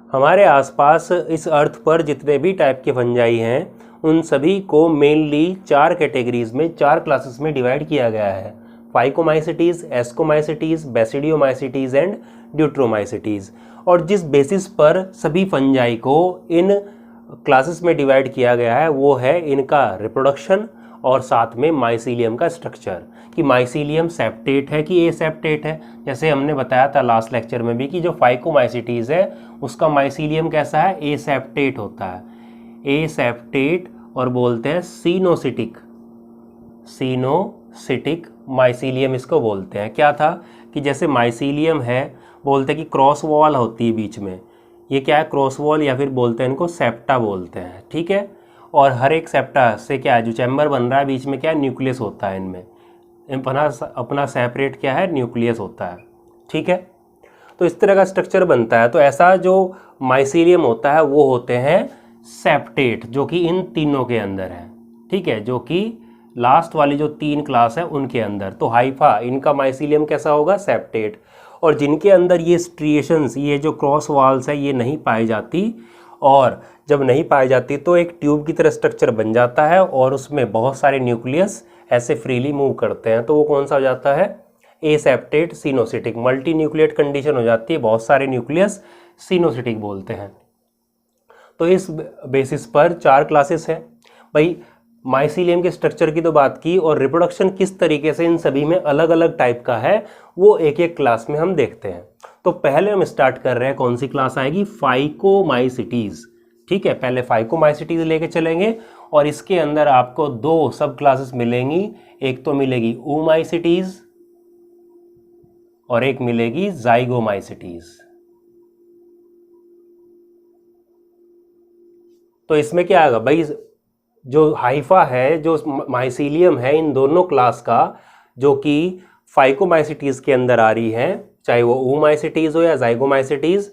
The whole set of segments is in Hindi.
हमारे आसपास इस अर्थ पर जितने भी टाइप के फंजाई हैं उन सभी को मेनली 4 कैटेगरीज में, 4 क्लासेस में डिवाइड किया गया है। Phycomycetes, ascomycetes, basidiomycetes and Deuteromycetes. और जिस बेसिस पर सभी फंजाई को इन क्लासेस में डिवाइड किया गया है वो है इनका रिप्रोडक्शन और साथ में माइसीलियम का स्ट्रक्चर, कि माइसीलियम सेप्टेट है कि एसेप्टेट है। जैसे हमने बताया था लास्ट लेक्चर में भी कि जो फाइकोमाइसिटीज है उसका माइसीलियम कैसा है, एसेप्टेट होता है, एसेप्टेट, और बोलते हैं सीनोसिटिक, सीनोसिटिक माइसीलियम इसको बोलते हैं। क्या था कि जैसे माइसीलियम है, बोलते हैं कि क्रॉस वॉल होती है बीच में, ये क्या है, क्रॉस वॉल, या फिर बोलते हैं इनको सेप्टा बोलते हैं, ठीक है। और हर एक सेप्टा से क्या है, जो चैम्बर बन रहा है बीच में क्या है, न्यूक्लियस होता है, इनमें अपना सेपरेट क्या है, न्यूक्लियस होता है, ठीक है। तो इस तरह का स्ट्रक्चर बनता है। तो ऐसा जो माइसीलियम होता है वो होते हैं सेप्टेट, जो कि इन तीनों के अंदर है, ठीक है, जो कि लास्ट वाली जो 3 क्लास है उनके अंदर। तो हाइफा, इनका माइसीलियम कैसा होगा, सेप्टेट। और जिनके अंदर ये स्ट्रिएशंस, ये जो क्रॉस वॉल्स है, ये नहीं पाई जाती, और जब नहीं पाई जाती तो एक ट्यूब की तरह स्ट्रक्चर बन जाता है और उसमें बहुत सारे न्यूक्लियस ऐसे फ्रीली मूव करते हैं, तो वो कौन सा हो जाता है, aseptate coenocytic. Multi nucleate condition हो जाती है, बहुत सारे न्यूक्लियस, सीनोसिटिक बोलते हैं। तो इस बेसिस पर 4 क्लासेस हैं भाई। माइसीलियम के स्ट्रक्चर की तो बात की, और रिप्रोडक्शन किस तरीके से इन सभी में अलग अलग टाइप का है वो एक एक क्लास में हम देखते हैं। तो पहले हम स्टार्ट कर रहे हैं, कौन सी क्लास आएगी, फाइकोमाइसिटीज, ठीक है। पहले फाइकोमाइसिटीज लेके चलेंगे और इसके अंदर आपको 2 सब क्लासेस मिलेंगी, एक तो मिलेगी oomaisities और एक मिलेगी zygomaicities। तो इसमें क्या आएगा भाई, जो हाइफा है, जो माइसीलियम है, इन दोनों क्लास का, जो कि फाइकोमाइसिटीज के अंदर आ रही है, चाहे वो oomaicities हो या zygomaicities,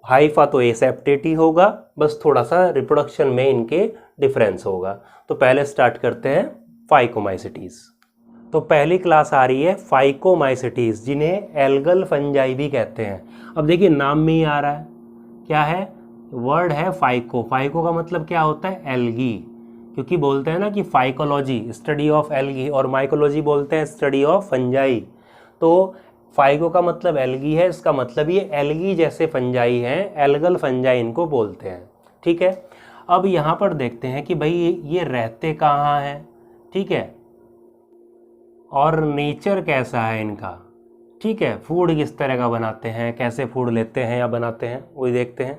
हाइफा तो एसेप्टेट ही होगा, बस थोड़ा सा रिप्रोडक्शन में इनके डिफरेंस होगा। तो पहले स्टार्ट करते हैं फाइकोमाइसिटीज। तो पहली क्लास आ रही है फाइकोमाइसिटीज, जिन्हें एल्गल फंजाई भी कहते हैं। अब देखिए नाम में ही आ रहा है, क्या है, वर्ड है फाइको। फाइको का मतलब क्या होता है, एल्गी, क्योंकि बोलते हैं ना कि फाइकोलॉजी स्टडी ऑफ एल्गी, और माइकोलॉजी बोलते हैं स्टडी ऑफ फंजाई। तो फाइको का मतलब एल्गी है, इसका मतलब ये एल्गी जैसे फंजाई हैं, एल्गल फंजाई इनको बोलते हैं, ठीक है। अब यहाँ पर देखते हैं कि भाई ये रहते कहाँ हैं, ठीक है, और नेचर कैसा है इनका, ठीक है, फूड किस तरह का बनाते हैं, कैसे फूड लेते हैं या बनाते हैं, वही देखते हैं।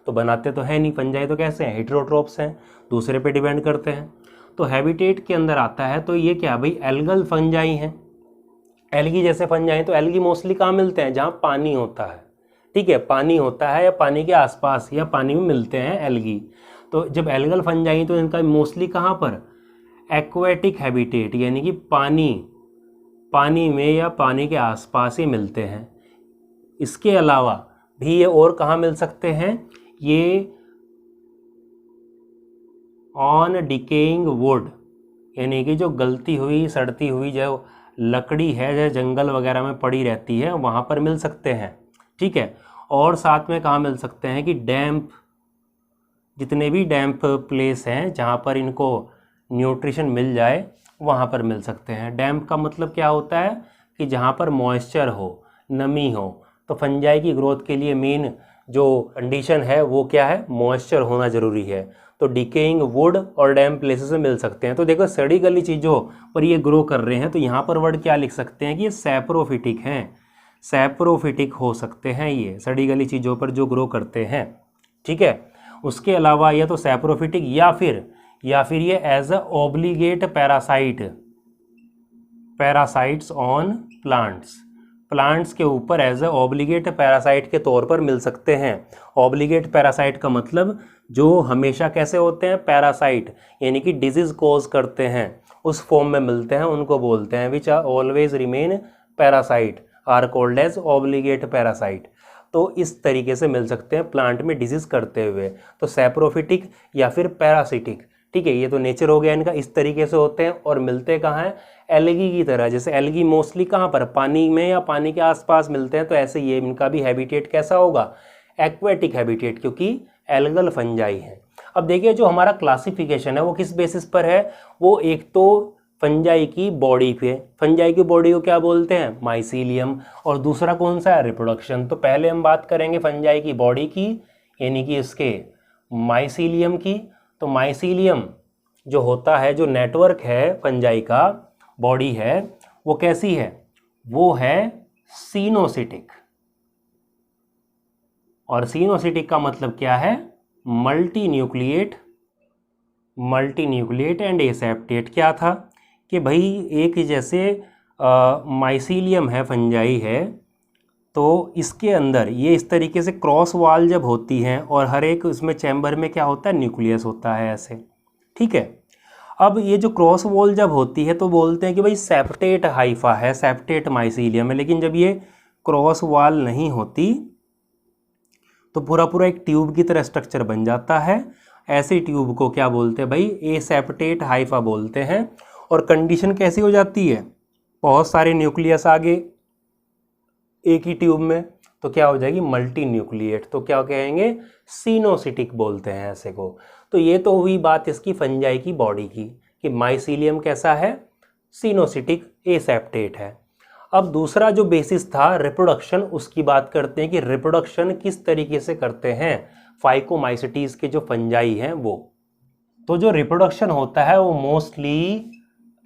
तो बनाते तो है नहीं, फंजाई तो कैसे हैं, हेटेरोट्रोप्स हैं, दूसरे पे डिपेंड करते हैं। तो हैबिटेट के अंदर आता है, तो ये क्या भाई, एल्गल फंजाई हैं, एल्गी जैसे फंजाई। तो एल्गी मोस्टली कहाँ मिलते हैं, जहाँ पानी होता है, ठीक है, पानी होता है या पानी के आसपास या पानी में मिलते हैं एल्गी। तो जब एल्गल फंजाई तो इनका मोस्टली कहाँ पर, एक्वेटिक हैबिटेट, यानी कि पानी में या पानी के आसपास ही मिलते हैं। इसके अलावा भी ये और कहाँ मिल सकते हैं, ये ऑन डिकेइंग वुड, यानी कि जो गलती हुई सड़ती हुई जो लकड़ी है, जो जंगल वगैरह में पड़ी रहती है, वहाँ पर मिल सकते हैं, ठीक है। और साथ में कहाँ मिल सकते हैं कि डैम्प, जितने भी डैम्प प्लेस हैं जहाँ पर इनको न्यूट्रिशन मिल जाए वहाँ पर मिल सकते हैं। डैम्प का मतलब क्या होता है कि जहाँ पर मॉइस्चर हो, नमी हो। तो फंजाई की ग्रोथ के लिए मेन जो कंडीशन है वो क्या है, मॉइस्चर होना ज़रूरी है। तो डिकेइंग वुड और डैम्प प्लेसेस में मिल सकते हैं। तो देखो सड़ी गली चीज़ों पर ये ग्रो कर रहे हैं, तो यहाँ पर वर्ड क्या लिख सकते हैं कि ये सैप्रोफिटिक हैं, सैप्रोफिटिक हो सकते हैं ये सड़ी गली चीज़ों पर जो ग्रो करते हैं, ठीक है। उसके अलावा या तो सैप्रोफिटिक या फिर ये as a obligate parasites on plants के ऊपर एज अ ऑब्लिगेट पैरासाइट के तौर पर मिल सकते हैं। ऑब्लिगेट पैरासाइट का मतलब जो हमेशा कैसे होते हैं, पैरासाइट, यानी कि डिजीज कॉज करते हैं, उस फॉर्म में मिलते हैं, उनको बोलते हैं which are always remain parasite are called as obligate parasite. तो इस तरीके से मिल सकते हैं प्लांट में डिजीज करते हुए। तो सैप्रोफिटिक या फिर पैरासिटिक, ठीक है, ये तो नेचर हो गया इनका, इस तरीके से होते हैं। और मिलते कहाँ हैं, एल्गी की तरह। जैसे एल्गी मोस्टली कहाँ पर, पानी में या पानी के आसपास मिलते हैं, तो ऐसे ये इनका भी हैबिटेट कैसा होगा, एक्वेटिक हैबिटेट, क्योंकि एल्गल फंजाई है। अब देखिए जो हमारा क्लासिफिकेशन है वो किस बेसिस पर है, वो एक तो फंजाई की बॉडी पे, फंजाई की बॉडी को क्या बोलते हैं, माइसीलियम, और दूसरा कौन सा है, रिप्रोडक्शन। तो पहले हम बात करेंगे फंजाई की बॉडी की, यानी कि इसके माइसीलियम की। तो माइसीलियम जो होता है, जो नेटवर्क है फंजाई का, बॉडी है, वो कैसी है, वो है सीनोसिटिक। और सीनोसिटिक का मतलब क्या है, मल्टी न्यूक्लिएट एंड एसेप्टेट। क्या था कि भाई एक जैसे माइसीलियम है, फंजाई है, तो इसके अंदर ये इस तरीके से क्रॉस वॉल जब होती हैं और हर एक इसमें चैम्बर में क्या होता है, न्यूक्लियस होता है ऐसे, ठीक है। अब ये जो क्रॉस वॉल जब होती है तो बोलते हैं कि भाई सेप्टेट हाइफा है, सेप्टेट माइसीलियम है। लेकिन जब ये क्रॉस वॉल नहीं होती तो पूरा पूरा एक ट्यूब की तरह स्ट्रक्चर बन जाता है। ऐसे ट्यूब को क्या बोलते हैं भाई, एसेप्टेट हाइफा बोलते हैं। और कंडीशन कैसी हो जाती है, बहुत सारे न्यूक्लियस आगे एक ही ट्यूब में, तो क्या हो जाएगी, मल्टी न्यूक्लिएट। तो क्या कहेंगे, सीनोसिटिक बोलते हैं ऐसे को। तो ये तो हुई बात इसकी फंजाई की बॉडी की, कि माइसीलियम कैसा है, सीनोसिटिक एसेप्टेट है। अब दूसरा जो बेसिस था रिप्रोडक्शन, उसकी बात करते हैं कि रिप्रोडक्शन किस तरीके से करते हैं फाइकोमाइसिटीज के जो फंजाई हैं वो। तो जो रिप्रोडक्शन होता है वो मोस्टली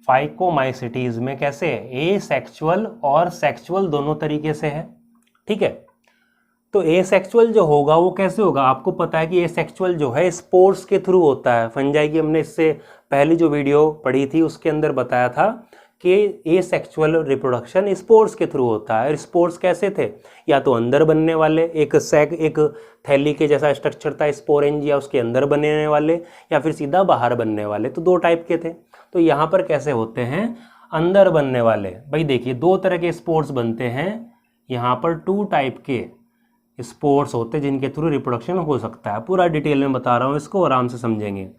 फाइकोमाइसिटीज में कैसे है, एसेक्सुअल और सेक्सुअल दोनों तरीके से है, ठीक है। तो एसेक्सुअल जो होगा वो कैसे होगा, आपको पता है कि एसेक्सुअल जो है स्पोर्स के थ्रू होता है। फंजाई की हमने इससे पहली जो वीडियो पढ़ी थी उसके अंदर बताया था कि एसेक्सुअल रिप्रोडक्शन स्पोर्स के थ्रू होता है। स्पोर्स कैसे थे, या तो अंदर बनने वाले, एक थैली के जैसा स्ट्रक्चर था स्पोरेंजिया, उसके अंदर बनने वाले, या फिर सीधा बाहर बनने वाले। तो दो टाइप के थे। तो यहाँ पर कैसे होते हैं, अंदर बनने वाले। भाई देखिए दो तरह के स्पोर्स बनते हैं, यहाँ पर 2 टाइप के स्पोर्स होते हैं जिनके थ्रू रिप्रोडक्शन हो सकता है। पूरा डिटेल में बता रहा हूँ, इसको आराम से समझेंगे,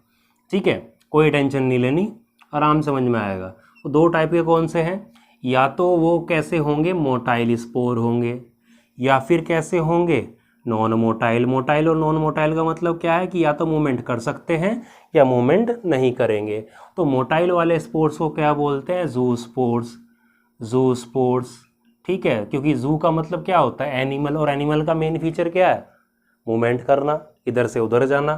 ठीक है, कोई टेंशन नहीं लेनी, आराम समझ में आएगा। तो 2 टाइप के कौन से हैं, या तो वो कैसे होंगे, मोटाइल स्पोर होंगे, या फिर कैसे होंगे, नॉन मोटाइल। मोटाइल और नॉन मोटाइल का मतलब क्या है कि या तो मूवमेंट कर सकते हैं या मूवमेंट नहीं करेंगे। तो मोटाइल वाले स्पोर्ट्स को क्या बोलते हैं, जू स्पोर्ट्स, ठीक है, क्योंकि जू का मतलब क्या होता है, एनिमल, और एनिमल का मेन फीचर क्या है, मूवमेंट करना, इधर से उधर जाना,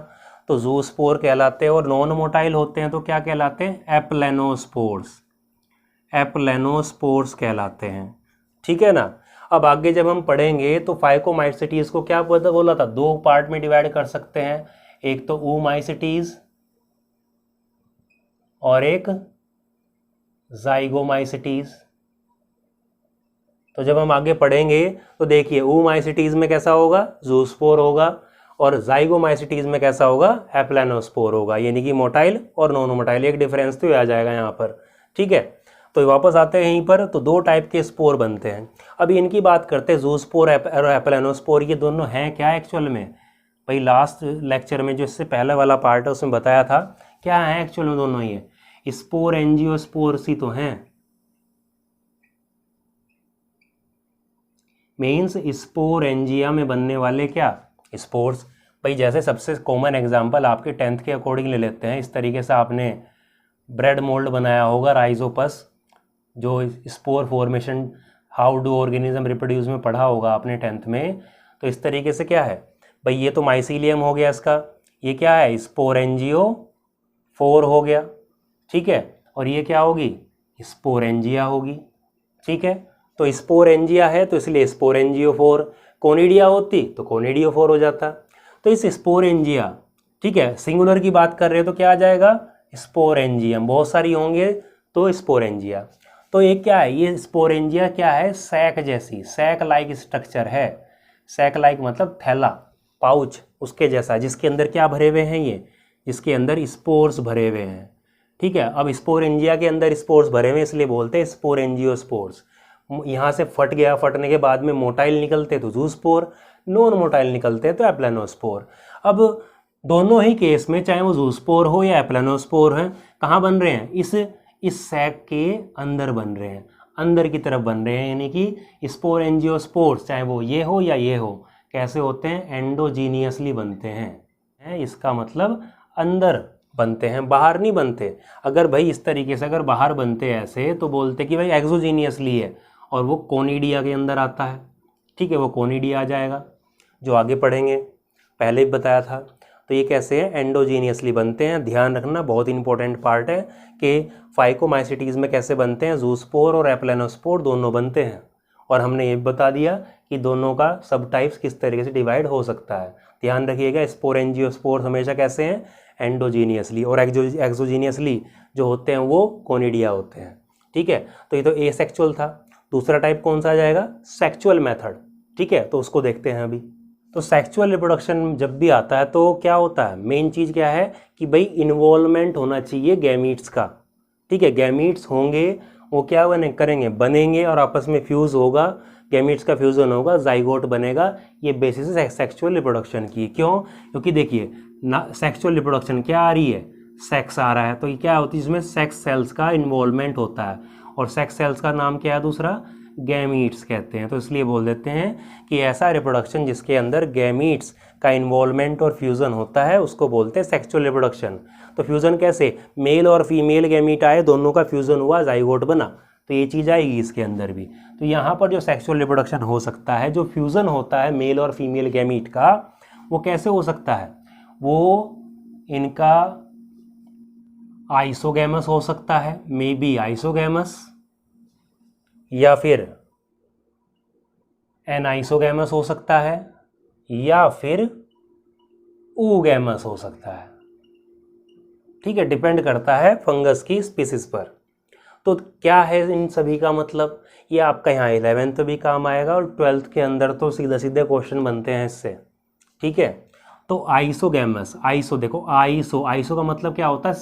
तो जू स्पोर कहलाते हैं। और नॉन मोटाइल होते हैं तो क्या कहलाते हैं, एप्लेनोस्पोर्स कहलाते हैं, ठीक है ना। अब आगे जब हम पढ़ेंगे तो फाइकोमाइसिटीज को क्या बोला था, 2 पार्ट में डिवाइड कर सकते हैं, एक तो oomaisities और एक zygomaicities। तो जब हम आगे पढ़ेंगे तो देखिए oomaicities में कैसा होगा, जूस्पोर होगा, और zygomaicities में कैसा होगा, एप्लेनोस्पोर होगा, यानी कि मोटाइल और नॉन मोटाइल। एक डिफरेंस तो आ जाएगा यहाँ पर, ठीक है। तो वापस आते हैं यहीं पर, तो 2 टाइप के स्पोर बनते हैं। अभी इनकी बात करते हैं, जूस्पोर और एप्लेनोस्पोर, ये दोनों हैं क्या एक्चुअल में। भाई लास्ट लेक्चर में जो इससे पहले वाला पार्ट है उसमें बताया था क्या है एक्चुअल में दोनों, ये स्पोर एंजियोस्पोर्स ही तो हैं। मीन्स स्पोर एंजिया में बनने वाले क्या, स्पोर्स। भाई जैसे सबसे कॉमन एग्जांपल आपके 10th के अकॉर्डिंग ले लेते हैं। इस तरीके से आपने ब्रेड मोल्ड बनाया होगा, राइजोपस, जो spore formation, how do organism reproduce में पढ़ा होगा आपने 10th में। तो इस तरीके से क्या है भाई, ये तो माइसीलियम हो गया इसका, ये क्या है, स्पोरेंजियोफोर हो गया, ठीक है, और ये क्या होगी, स्पोरेंजिया होगी, ठीक है। तो स्पोरेंजिया है तो इसलिए स्पोरेंजियोफोर, कोनिडिया होती तो कोनिडियोफोर हो जाता। तो इस स्पोरेंजिया, ठीक है, सिंगुलर की बात कर रहे हो तो क्या आ जाएगा, स्पोरेंजियम, बहुत सारी होंगे तो स्पोरेंजिया। तो ये क्या है, ये स्पोरेंजिया क्या है, सैक जैसी, सैक लाइक स्ट्रक्चर है। सैक लाइक मतलब थैला, पाउच उसके जैसा, जिसके अंदर क्या भरे हुए हैं, ये जिसके अंदर स्पोर्स भरे हुए हैं, ठीक है। अब स्पोरेंजिया के अंदर स्पोर्स भरे हुए इसलिए बोलते हैं स्पोरेंजियोस्पोर्स। यहाँ से फट गया, फटने के बाद में मोटाइल निकलते तो जूस्पोर, नॉन मोटाइल निकलते तो एप्लेनोस्पोर। अब दोनों ही केस में चाहे वो जूस्पोर हो या एप्लेनोस्पोर है, कहाँ बन रहे हैं, इस सैक के अंदर बन रहे हैं, अंदर की तरफ बन रहे हैं, यानी कि स्पोरेंजियोस्पोर्स, चाहे वो ये हो या ये हो, कैसे होते हैं, एंडोजीनियसली बनते हैं। इसका मतलब अंदर बनते हैं, बाहर नहीं बनते। अगर भाई इस तरीके से अगर बाहर बनते ऐसे तो बोलते कि भाई एक्सोजीनियसली है, और वो कोनिडिया के अंदर आता है। ठीक है, वो कोनिडिया आ जाएगा, जो आगे पढ़ेंगे, पहले भी बताया था। तो ये कैसे है, एंडोजीनियसली बनते हैं। ध्यान रखना, बहुत इंपॉर्टेंट पार्ट है कि फाइकोमाइसिटीज़ में कैसे बनते हैं, जूस्पोर और एप्लेनोस्पोर दोनों बनते हैं। और हमने ये बता दिया कि दोनों का सब टाइप्स किस तरीके से डिवाइड हो सकता है। ध्यान रखिएगा, स्पोरेंजियोस्पोर हमेशा कैसे हैं, एंडोजीनियसली, और एक्सोजीनियसली जो होते हैं वो कोनिडिया होते हैं। ठीक है, तो ये तो एसेक्सुअल था। दूसरा टाइप कौन सा आ जाएगा, सेक्सुअल मेथड। ठीक है, तो उसको देखते हैं अभी। तो सेक्सुअल रिप्रोडक्शन जब भी आता है तो क्या होता है, मेन चीज़ क्या है कि भाई इन्वॉल्वमेंट होना चाहिए गैमीट्स का। ठीक है, गैमीट्स होंगे, वो क्या बनेंगे और आपस में फ्यूज़ होगा, गैमीट्स का फ्यूज़न होगा, जाइगोट बनेगा। ये बेसिस है सेक्सुअल रिप्रोडक्शन की। क्यों, क्योंकि देखिए ना, सेक्सुअल रिप्रोडक्शन क्या आ रही है, सेक्स आ रहा है, तो ये क्या होती है, इसमें सेक्स सेल्स का इन्वॉल्वमेंट होता है। और सेक्स सेल्स का नाम क्या है दूसरा, गैमीट्स कहते हैं। तो इसलिए बोल देते हैं कि ऐसा रिप्रोडक्शन जिसके अंदर गैमीट्स का इन्वॉल्वमेंट और फ्यूज़न होता है उसको बोलते हैं सेक्सुअल रिप्रोडक्शन। तो फ्यूज़न कैसे, मेल और फीमेल गैमीट आए, दोनों का फ्यूज़न हुआ, जाइगोट बना, तो ये चीज़ आएगी इसके अंदर भी। तो यहाँ पर जो सेक्सुअल रिप्रोडक्शन हो सकता है, जो फ्यूज़न होता है मेल और फीमेल गैमीट का, वो कैसे हो सकता है, वो इनका आइसोगैमस हो सकता है, मे बी आइसोगैमस, या फिर एनाइसोगैमस हो सकता है, या फिर ooगैमस हो सकता है। ठीक है, डिपेंड करता है फंगस की स्पीसीज पर। तो क्या है इन सभी का मतलब, ये आपका यहाँ 11th भी काम आएगा और 12th के अंदर तो सीधे सीधे क्वेश्चन बनते हैं इससे। ठीक है, तो आइसोगैमस, देखो आइसो का मतलब क्या होता है,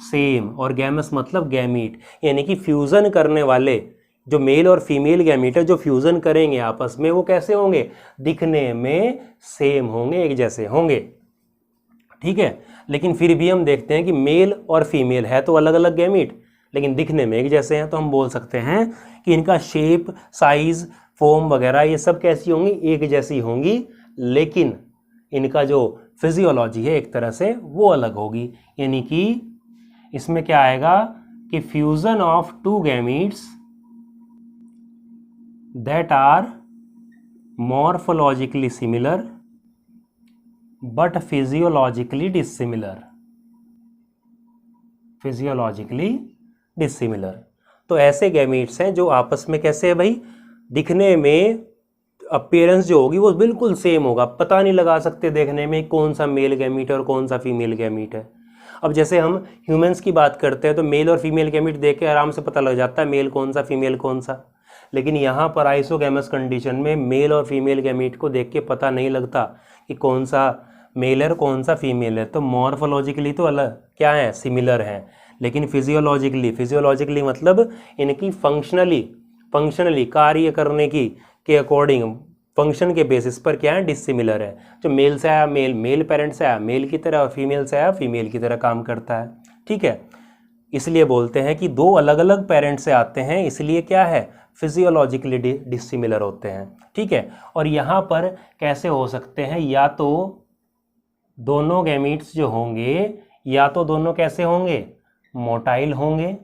सेम, और गैमस मतलब गैमीट, यानी कि फ्यूज़न करने वाले जो मेल और फीमेल गैमीट है, जो फ्यूज़न करेंगे आपस में, वो कैसे होंगे, दिखने में सेम होंगे, एक जैसे होंगे। ठीक है, लेकिन फिर भी हम देखते हैं कि मेल और फीमेल है तो अलग अलग गैमीट, लेकिन दिखने में एक जैसे हैं। तो हम बोल सकते हैं कि इनका शेप, साइज, फॉर्म वगैरह ये सब कैसी होंगी, एक जैसी होंगी, लेकिन इनका जो फिजियोलॉजी है एक तरह से वो अलग होगी। यानी कि इसमें क्या आएगा कि fusion of two gametes that are morphologically similar but physiologically dissimilar. तो ऐसे गैमीट्स हैं जो आपस में कैसे है भाई, दिखने में अपीयरेंस जो होगी वो बिल्कुल सेम होगा, पता नहीं लगा सकते देखने में कौन सा मेल गैमीट है और कौन सा फीमेल गैमीट है। अब जैसे हम ह्यूमंस की बात करते हैं तो मेल और फीमेल गैमीट देख के आराम से पता लग जाता है मेल कौन सा फीमेल कौन सा, लेकिन यहाँ पर आइसोगैमस कंडीशन में मेल और फीमेल गैमीट को देख के पता नहीं लगता कि कौन सा मेल है कौन सा फीमेल है। तो मॉर्फोलॉजिकली तो अलग क्या है, सिमिलर हैं, लेकिन फिजियोलॉजिकली मतलब इनकी फंक्शनली कार्य करने की के अकॉर्डिंग, फंक्शन के बेसिस पर क्या है, डिसिमिलर है। जो मेल से आया मेल पेरेंट से आया मेल की तरह, और फीमेल से आया फीमेल की तरह काम करता है। ठीक है, इसलिए बोलते हैं कि दो अलग अलग पेरेंट से आते हैं, इसलिए क्या है, फिजियोलॉजिकली डिसिमिलर होते हैं। ठीक है, और यहाँ पर कैसे हो सकते हैं, या तो दोनों गैमीट्स जो होंगे, या तो दोनों कैसे होंगे, मोटाइल होंगे,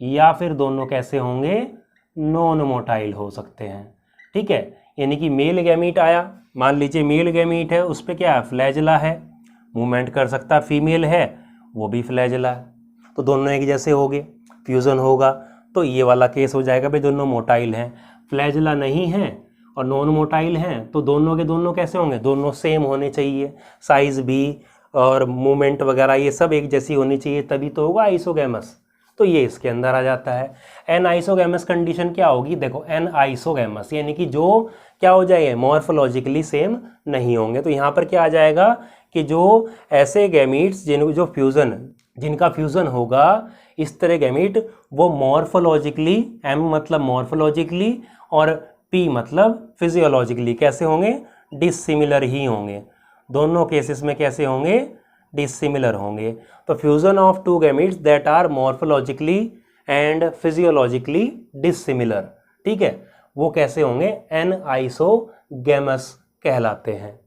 या फिर दोनों कैसे होंगे, नॉन मोटाइल हो सकते हैं। ठीक है, यानी कि मेल गैमीट आया, मान लीजिए मेल गैमीट है, उस पर क्या है, फ्लैजला है, मूवमेंट कर सकता, फीमेल है वो भी फ्लैजला है, तो दोनों एक जैसे हो गए, फ्यूज़न होगा, तो ये वाला केस हो जाएगा भाई दोनों मोटाइल हैं। फ्लैजला नहीं है और नॉन मोटाइल हैं, तो दोनों के दोनों कैसे होंगे, दोनों सेम होने चाहिए, साइज़ भी और मूवमेंट वगैरह ये सब एक जैसी होनी चाहिए, तभी तो होगा आइसोगैमस। तो ये इसके अंदर आ जाता है। एन आइसोगैमस कंडीशन क्या होगी, देखो एन आइसोगैमस यानी कि जो क्या हो जाएगा, मॉर्फोलॉजिकली सेम नहीं होंगे। तो यहाँ पर क्या आ जाएगा कि जो ऐसे गैमीट्स जिनका फ्यूज़न होगा, इस तरह गैमीट, वो मॉर्फोलॉजिकली, एम मतलब मॉर्फोलॉजिकली और पी मतलब फिजियोलॉजिकली कैसे होंगे, डिसिमिलर ही होंगे। दोनों केसेस में कैसे होंगे, डिसिमिलर होंगे। तो fusion of two gametes that are morphologically and physiologically dissimilar, ठीक है, वो कैसे होंगे, एन आइसोगैमस गैमस कहलाते हैं।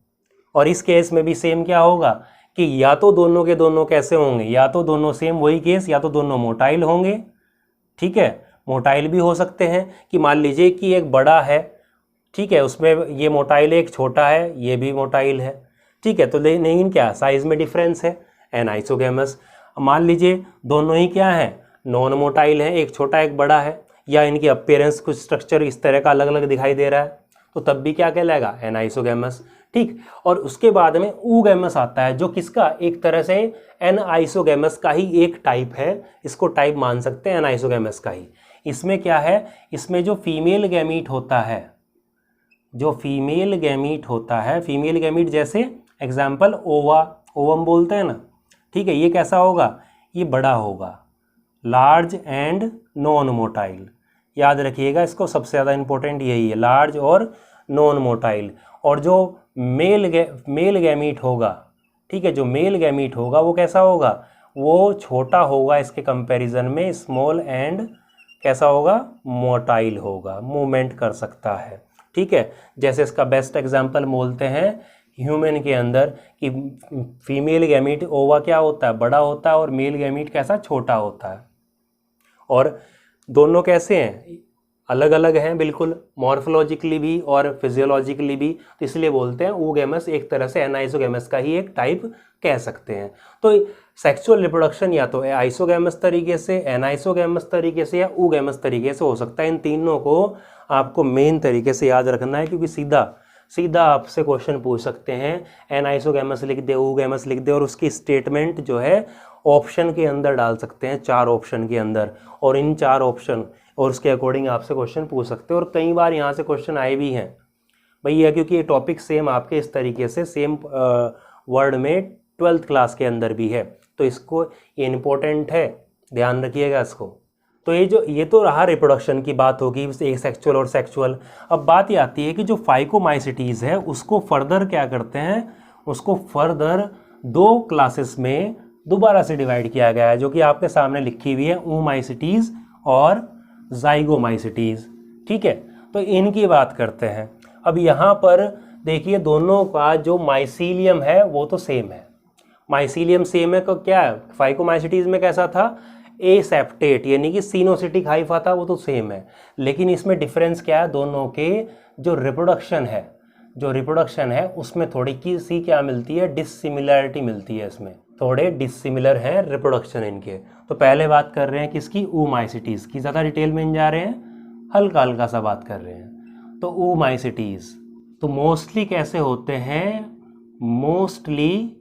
और इस केस में भी सेम क्या होगा कि या तो दोनों के दोनों कैसे होंगे, या तो दोनों सेम वही केस, या तो दोनों मोटाइल होंगे। ठीक है, मोटाइल भी हो सकते हैं कि मान लीजिए कि एक बड़ा है, ठीक है, उसमें ये मोटाइल है, एक छोटा है, ये भी मोटाइल है। ठीक है, तो लेकिन क्या साइज में डिफरेंस है, एनाइसोगैमस। मान लीजिए दोनों ही क्या है, नॉन मोटाइल है, एक छोटा एक बड़ा है, या इनकी अपीयरेंस कुछ स्ट्रक्चर इस तरह का अलग अलग दिखाई दे रहा है, तो तब भी क्या कहलाएगा, एनाइसोगैमस। ठीक, और उसके बाद में ऊगैमस आता है, जो किसका, एक तरह से एनाइसोगैमस का ही एक टाइप है, इसको टाइप मान सकते हैं एनाइसोगैमस का ही। इसमें क्या है, इसमें जो फीमेल गैमीट होता है, जो फीमेल गैमीट होता है, फीमेल गैमीट जैसे एग्जाम्पल ओवा, ओवम बोलते हैं ना, ठीक है, ये कैसा होगा, ये बड़ा होगा, लार्ज एंड नॉन मोटाइल। याद रखिएगा इसको, सबसे ज़्यादा इंपॉर्टेंट यही है, लार्ज और नॉन मोटाइल। और जो मेल गैमीट होगा, ठीक है, जो मेल गैमीट होगा वो कैसा होगा, वो छोटा होगा इसके कंपैरिजन में, स्मॉल एंड कैसा होगा, मोटाइल होगा, मूवमेंट कर सकता है। ठीक है, जैसे इसका बेस्ट एग्जांपल बोलते हैं ह्यूमन के अंदर कि फीमेल गैमीट ओवा क्या होता है, बड़ा होता है, और मेल गैमीट कैसा, छोटा होता है। और दोनों कैसे हैं, अलग अलग हैं बिल्कुल, मॉर्फोलॉजिकली भी और फिजियोलॉजिकली भी, तो इसलिए बोलते हैं ऊगैमस एक तरह से एनाइसोगैमस का ही एक टाइप कह सकते हैं। तो सेक्सुअल रिप्रोडक्शन या तो आइसोगैमस तरीके से, एनाइसोगैमस तरीके से, या ऊगैमस तरीके से हो सकता है। इन तीनों को आपको मेन तरीके से याद रखना है, क्योंकि सीधा आपसे क्वेश्चन पूछ सकते हैं, एनाइसोगैमस लिख दे, ऊगैमस लिख दे, और उसकी स्टेटमेंट जो है ऑप्शन के अंदर डाल सकते हैं, 4 ऑप्शन के अंदर, और इन 4 ऑप्शन और उसके अकॉर्डिंग आपसे क्वेश्चन पूछ सकते हैं। और कई बार यहाँ से क्वेश्चन आए भी हैं भैया, क्योंकि ये टॉपिक सेम आपके इस तरीके से सेम वर्ड में 12th क्लास के अंदर भी है, तो इसको ये इम्पोर्टेंट है, ध्यान रखिएगा इसको। तो ये तो रहा रिप्रोडक्शन की बात होगी, एक सेक्सुअल और सेक्सुअल। अब बात ये आती है कि जो फाइकोमाइसिटीज़ है उसको फर्दर क्या करते हैं, उसको फर्दर 2 क्लासेस में दोबारा से डिवाइड किया गया है, जो कि आपके सामने लिखी हुई है, oomaisities और ज़ाइगोमाइसिटीज़। ठीक है, तो इनकी बात करते हैं। अब यहाँ पर देखिए दोनों का जो माइसीलियम है वो तो सेम है, माइसीलियम सेम है। तो क्या है, फाइकोमाइसिटीज़ में कैसा था, एसेप्टेट यानी कि सिनोसिटिक हाइफा था, वो तो सेम है। लेकिन इसमें डिफरेंस क्या है, दोनों के जो रिप्रोडक्शन है उसमें थोड़ी सी क्या मिलती है, डिसिमिलरिटी मिलती है, इसमें थोड़े डिसिमिलर हैं रिप्रोडक्शन इनके। तो पहले बात कर रहे हैं किसकी, oomaisities की, ज़्यादा डिटेल में जा रहे हैं, हल्का हल्का सा बात कर रहे हैं। तो oomaisities तो मोस्टली कैसे होते हैं, मोस्टली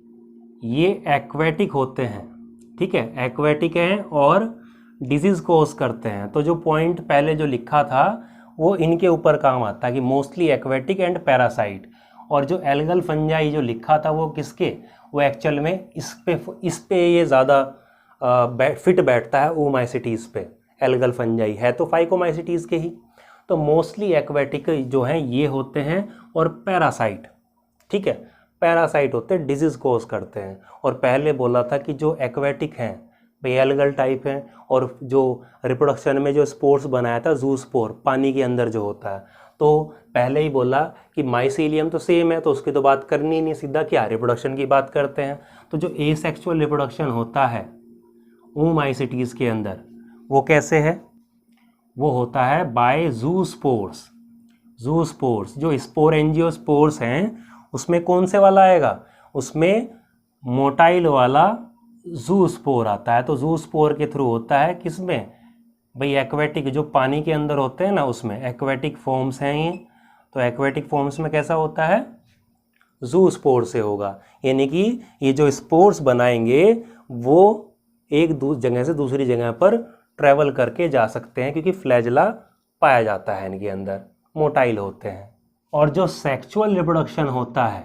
ये एक्वेटिक होते हैं। ठीक है, एक्वेटिक हैं और डिजीज़ कोज करते हैं। तो जो पॉइंट पहले जो लिखा था वो इनके ऊपर काम आता है कि मोस्टली एक्वेटिक एंड पैरासाइट। और जो एल्गल फंजाई जो लिखा था वो किसके, वो एक्चुअल में इस पे ये ज़्यादा फिट बैठता है, oomaisities पे। एल्गल फंजाई है तो फाइकोमाइसिटीज़ के ही। तो मोस्टली एक्वेटिक जो हैं ये होते हैं, और पैरासाइट, ठीक है, पैरासाइट होते हैं, डिजीज़ कोज करते हैं। और पहले बोला था कि जो एक्वेटिक हैं भाई एल्गल टाइप हैं, और जो रिप्रोडक्शन में जो स्पोर्स बनाया था ज़ूस्पोर, पानी के अंदर जो होता है। तो पहले ही बोला कि माइसीलियम तो सेम है, तो उसकी तो बात करनी ही नहीं, सीधा क्या रिप्रोडक्शन की बात करते हैं। तो जो एसेक्सुअल रिप्रोडक्शन होता है oomaisities के अंदर, वो कैसे है, वो होता है बाय ज़ूस्पोर्स। जो स्पोरेंजियोस्पोर्स हैं उसमें कौन से वाला आएगा, उसमें मोटाइल वाला ज़ूस्पोर आता है। तो ज़ूस्पोर के थ्रू होता है किसमें भाई, एक्वेटिक जो पानी के अंदर होते हैं ना, उसमें एक्वेटिक फॉर्म्स हैं ये। तो एक्वेटिक फॉर्म्स में कैसा होता है, ज़ूस्पोर से होगा। यानी कि ये जो स्पोर्स बनाएंगे वो एक जगह से दूसरी जगह पर ट्रैवल करके जा सकते हैं, क्योंकि फ्लैजला पाया जाता है इनके अंदर, मोटाइल होते हैं। और जो सेक्सुअल रिप्रोडक्शन होता है,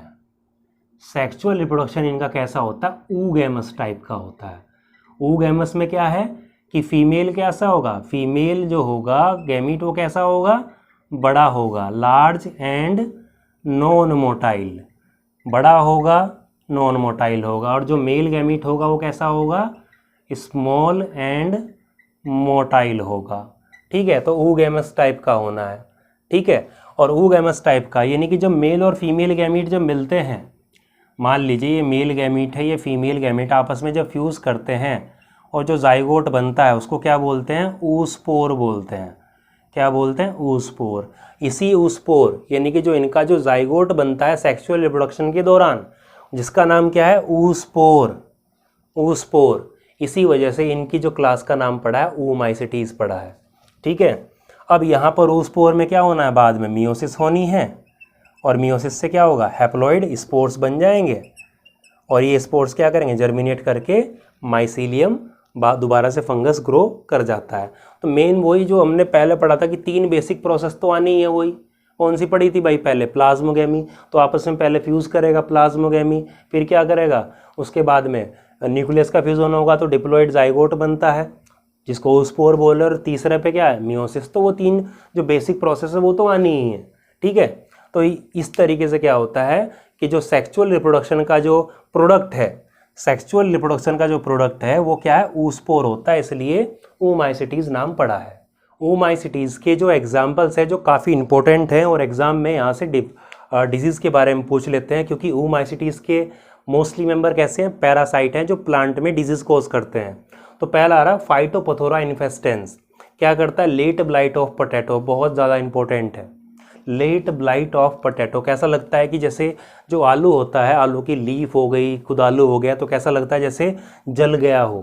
सेक्सुअल रिप्रोडक्शन इनका कैसा होता है, oogamous टाइप का होता है। oogamous में क्या है कि फीमेल कैसा होगा, फीमेल जो होगा गैमीट वो कैसा होगा, बड़ा होगा, लार्ज एंड नॉन मोटाइल, बड़ा होगा, नॉन मोटाइल होगा। और जो मेल गैमीट होगा वो कैसा होगा, स्मॉल एंड मोटाइल होगा। ठीक है, तो oogamous टाइप का होना है। ठीक है, और oogamous टाइप का, यानी कि जब मेल और फीमेल गैमीट जब मिलते हैं, मान लीजिए ये मेल गैमीट है, ये फीमेल गैमीट, आपस में जब फ्यूज़ करते हैं और जो जाइगोट बनता है उसको क्या बोलते हैं? oospore बोलते हैं। क्या बोलते हैं? oospore। इसी oospore यानी कि जो इनका जो जाइगोट बनता है सेक्सुअल रिप्रोडक्शन के दौरान, जिसका नाम क्या है? oospore। oospore, इसी वजह से इनकी जो क्लास का नाम पड़ा है oomacetes पड़ा है। ठीक है, अब यहाँ पर oospore में क्या होना है? बाद में मियोसिस होनी है, और मियोसिस से क्या होगा? हैप्लॉइड स्पोर्स बन जाएंगे, और ये स्पोर्स क्या करेंगे? जर्मिनेट करके माइसीलियम दोबारा से फंगस ग्रो कर जाता है। तो मेन वही जो हमने पहले पढ़ा था कि 3 बेसिक प्रोसेस तो आनी ही है। वही कौन सी पढ़ी थी भाई? पहले प्लाज्मोगेमी, तो आपस में पहले फ्यूज़ करेगा प्लाज्मोगेमी, फिर क्या करेगा? उसके बाद में न्यूक्लियस का फ्यूज़न होगा तो डिप्लॉइड जाइगोट बनता है, जिसको oospore बोल रहे, और तीसरे पे क्या है? मियोसिस। तो वो 3 जो बेसिक प्रोसेस है वो तो आनी ही है। ठीक है, तो इस तरीके से क्या होता है कि जो सेक्सुअल रिप्रोडक्शन का जो प्रोडक्ट है, सेक्सुअल रिप्रोडक्शन का जो प्रोडक्ट है वो क्या है? oospore होता है, इसलिए oomacetes नाम पड़ा है। oomacetes के जो एग्जाम्पल्स है जो काफ़ी इंपॉर्टेंट हैं, और एग्जाम में यहाँ से डिजीज़ के बारे में पूछ लेते हैं, क्योंकि oomacetes के मोस्टली मेंबर कैसे हैं? पैरासाइट हैं जो प्लांट में डिजीज़ कोज करते हैं। तो पहला आ रहा फाइटोपथोरा इन्फेस्टेंस, क्या करता है? लेट ब्लाइट ऑफ पोटैटो, बहुत ज़्यादा इंपॉर्टेंट है। लेट ब्लाइट ऑफ पोटैटो कैसा लगता है कि जैसे जो आलू होता है, आलू की लीफ हो गई, खुद आलू हो गया, तो कैसा लगता है? जैसे जल गया हो।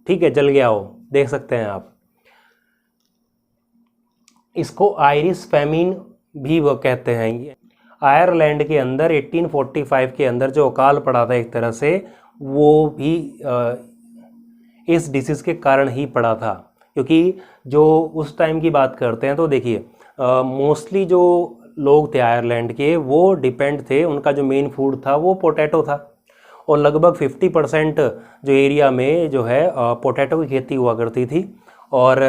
ठीक है, जल गया हो, देख सकते हैं आप। इसको आयरिश फेमिन भी वो कहते हैं। आयरलैंड के अंदर 1845 के अंदर जो अकाल पड़ा था एक तरह से, वो भी इस डिसीज़ के कारण ही पड़ा था, क्योंकि जो उस टाइम की बात करते हैं तो देखिए मोस्टली जो लोग थे आयरलैंड के, वो डिपेंड थे, उनका जो मेन फूड था वो पोटैटो था, और लगभग 50% जो एरिया में जो है पोटैटो की खेती हुआ करती थी। और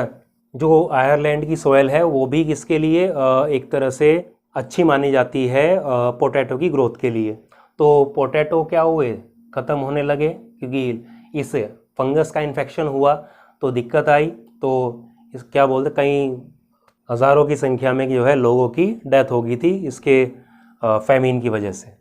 जो आयरलैंड की सोयल है वो भी किसके लिए एक तरह से अच्छी मानी जाती है? पोटैटो की ग्रोथ के लिए। तो पोटैटो क्या हुए? ख़त्म होने लगे, क्योंकि इस फंगस का इन्फेक्शन हुआ तो दिक्कत आई। तो इस क्या बोलते, कई हज़ारों की संख्या में जो है लोगों की डेथ हो गई थी इसके फेमिन की वजह से।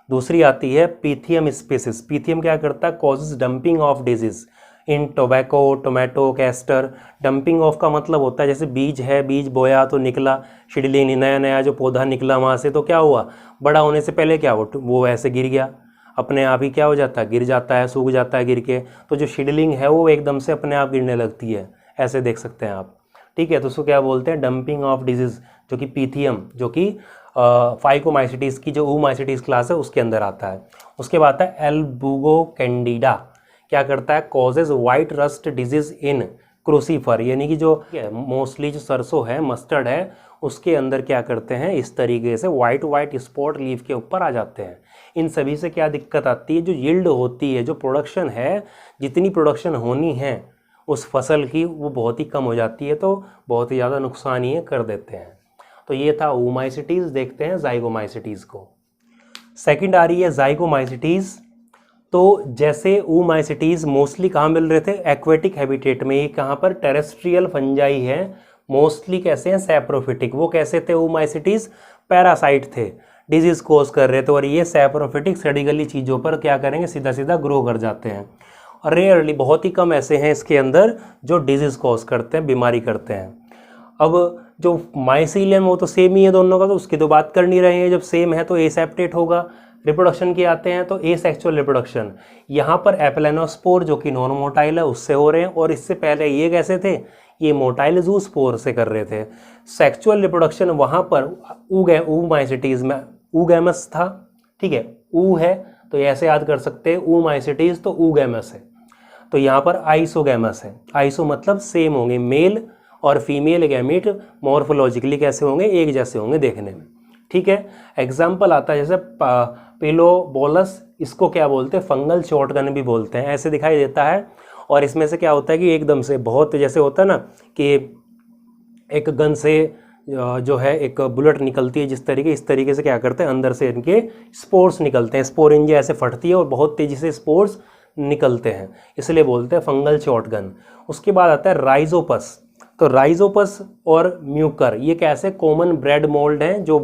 दूसरी आती है पीथियम स्पीसीज। पीथियम क्या करता है? Causes dumping of disease in tobacco, tomato, castor. Dumping of का मतलब होता है जैसे बीज है, बीज बोया तो निकला शिडलिंग, नया नया जो पौधा निकला वहाँ से, तो क्या हुआ? बड़ा होने से पहले क्या वो ऐसे गिर गया, अपने आप ही क्या हो जाता है? गिर जाता है, सूख जाता है गिर के। तो जो शिडलिंग है वो एकदम से अपने आप गिरने लगती है, ऐसे देख सकते हैं आप। ठीक है, तो उसको क्या बोलते हैं? डंपिंग ऑफ डिजीज़, जो कि पीथियम, जो कि फाइकोमाइसिटीज़ की जो oomacetes क्लास है उसके अंदर आता है। उसके बाद आता है एल्बुगो कैंडिडा, क्या करता है? Causes white rust disease in crucifer, यानी कि जो मोस्टली जो सरसों है, मस्टर्ड है, उसके अंदर क्या करते हैं? इस तरीके से वाइट वाइट स्पॉट लीफ के ऊपर आ जाते हैं। इन सभी से क्या दिक्कत आती है? जो यील्ड होती है, जो प्रोडक्शन है, जितनी प्रोडक्शन होनी है उस फसल की, वो बहुत ही कम हो जाती है, तो बहुत ही ज़्यादा नुकसान ये कर देते हैं। तो ये था oomacetes। देखते हैं ज़ाइगोमाइसेटीज़ को। सेकंड आ रही है ज़ाइगोमाइसेटीज़। तो जैसे oomacetes मोस्टली कहाँ मिल रहे थे? एक्वेटिक हैबिटेट में। ये कहाँ पर? टेरेस्ट्रियल फंजाई है, मोस्टली कैसे हैं? सैप्रोफिटिक। वो कैसे थे oomacetes? पैरासाइट थे, डिजीज़ कोज कर रहे थे, और ये सैप्रोफिटिक सड़ी गली चीज़ों पर क्या करेंगे? सीधा सीधा ग्रो कर जाते हैं। और रेयरली, बहुत ही कम ऐसे हैं इसके अंदर जो डिजीज़ कॉज करते हैं, बीमारी करते हैं। अब जो माइसीलियम वो तो सेम ही है दोनों का, तो उसकी तो बात कर नहीं रहे हैं। जब सेम है तो एसेप्टेट होगा। रिप्रोडक्शन की आते हैं तो एसेक्सुअल रिप्रोडक्शन, यहाँ पर एप्लेनोस्पोर जो कि नॉन मोटाइल है उससे हो रहे हैं, और इससे पहले ये कैसे थे? ये मोटाइल ज़ूस्पोर से कर रहे थे। सेक्सुअल रिप्रोडक्शन वहाँ पर oomacetes में oogamous था। ठीक है, है तो ऐसे याद कर सकते हैं, oomacetes तो oogamous है। तो यहाँ पर आइसोगैमस है। आइसो मतलब सेम होंगे, मेल और फीमेल गैमीट मॉर्फोलॉजिकली कैसे होंगे? एक जैसे होंगे देखने में। ठीक है, एग्जाम्पल आता है जैसे पिलोबोलस, इसको क्या बोलते हैं? फंगल शॉटगन भी बोलते हैं, ऐसे दिखाई देता है। और इसमें से क्या होता है कि एकदम से बहुत जैसे होता है ना कि एक गन से जो है एक बुलेट निकलती है जिस तरीके, इस तरीके से क्या करते हैं? अंदर से इनके स्पोर्स निकलते हैं, स्पोरेंजे ऐसे फटती है और बहुत तेज़ी से स्पोर्स निकलते हैं, इसलिए बोलते हैं फंगल शॉटगन। उसके बाद आता है राइजोपस। तो राइजोपस और म्यूकर ये कैसे कॉमन ब्रेड मोल्ड हैं, जो